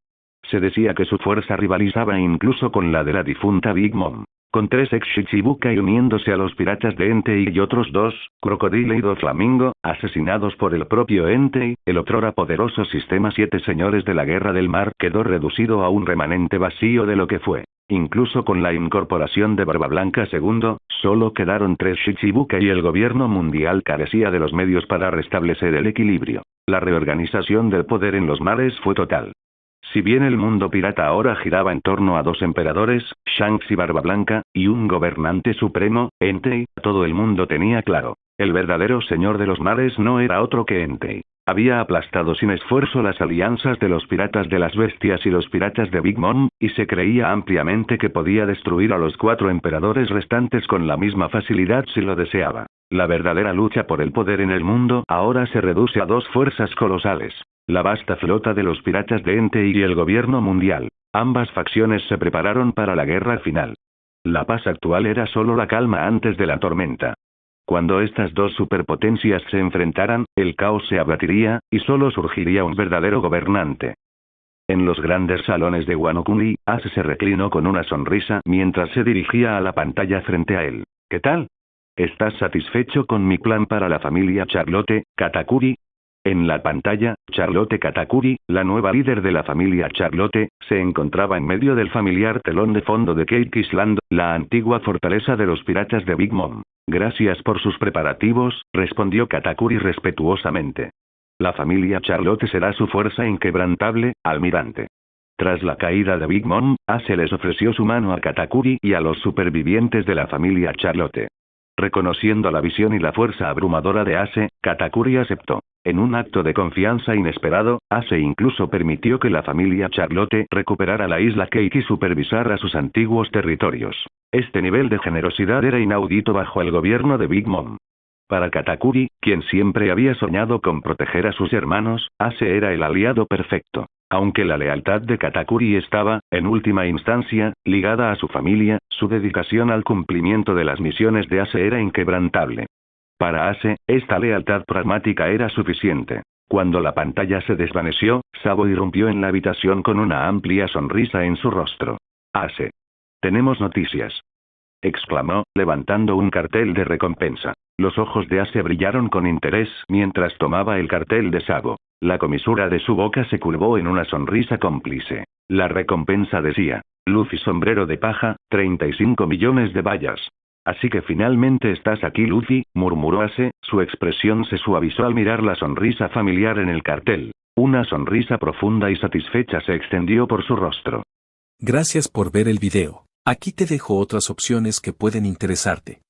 Se decía que su fuerza rivalizaba incluso con la de la difunta Big Mom. Con 3 ex-Shichibukai uniéndose a los piratas de Entei y otros 2, Crocodile y Doflamingo, asesinados por el propio Entei, el otrora poderoso sistema 7 señores de la Guerra del Mar quedó reducido a un remanente vacío de lo que fue. Incluso con la incorporación de Barba Blanca II, solo quedaron 3 Shichibukai y el gobierno mundial carecía de los medios para restablecer el equilibrio. La reorganización del poder en los mares fue total. Si bien el mundo pirata ahora giraba en torno a 2 emperadores, Shanks y Barba Blanca, y un gobernante supremo, Entei, todo el mundo tenía claro. El verdadero señor de los mares no era otro que Entei. Había aplastado sin esfuerzo las alianzas de los piratas de las bestias y los piratas de Big Mom, y se creía ampliamente que podía destruir a los 4 emperadores restantes con la misma facilidad si lo deseaba. La verdadera lucha por el poder en el mundo ahora se reduce a 2 fuerzas colosales. La vasta flota de los piratas de Entei y el gobierno mundial. Ambas facciones se prepararon para la guerra final. La paz actual era solo la calma antes de la tormenta. Cuando estas 2 superpotencias se enfrentaran, el caos se abatiría, y solo surgiría un verdadero gobernante. En los grandes salones de Wano Kuni, Ace se reclinó con una sonrisa mientras se dirigía a la pantalla frente a él. ¿Qué tal? ¿Estás satisfecho con mi plan para la familia Charlotte, Katakuri? En la pantalla, Charlotte Katakuri, la nueva líder de la familia Charlotte, se encontraba en medio del familiar telón de fondo de Cake Island, la antigua fortaleza de los piratas de Big Mom. Gracias por sus preparativos, respondió Katakuri respetuosamente. La familia Charlotte será su fuerza inquebrantable, almirante. Tras la caída de Big Mom, Ace les ofreció su mano a Katakuri y a los supervivientes de la familia Charlotte. Reconociendo la visión y la fuerza abrumadora de Ace, Katakuri aceptó. En un acto de confianza inesperado, Ace incluso permitió que la familia Charlotte recuperara la isla Cake y supervisara sus antiguos territorios. Este nivel de generosidad era inaudito bajo el gobierno de Big Mom. Para Katakuri, quien siempre había soñado con proteger a sus hermanos, Ace era el aliado perfecto. Aunque la lealtad de Katakuri estaba, en última instancia, ligada a su familia, su dedicación al cumplimiento de las misiones de Ace era inquebrantable. Para Ace, esta lealtad pragmática era suficiente. Cuando la pantalla se desvaneció, Sabo irrumpió en la habitación con una amplia sonrisa en su rostro. Ace. Tenemos noticias. Exclamó, levantando un cartel de recompensa. Los ojos de Ace brillaron con interés mientras tomaba el cartel de Sabo. La comisura de su boca se curvó en una sonrisa cómplice. La recompensa decía: Luffy sombrero de paja, 35 millones de bayas. Así que finalmente estás aquí, Luffy, murmuró Ace, su expresión se suavizó al mirar la sonrisa familiar en el cartel. Una sonrisa profunda y satisfecha se extendió por su rostro. Gracias por ver el video. Aquí te dejo otras opciones que pueden interesarte.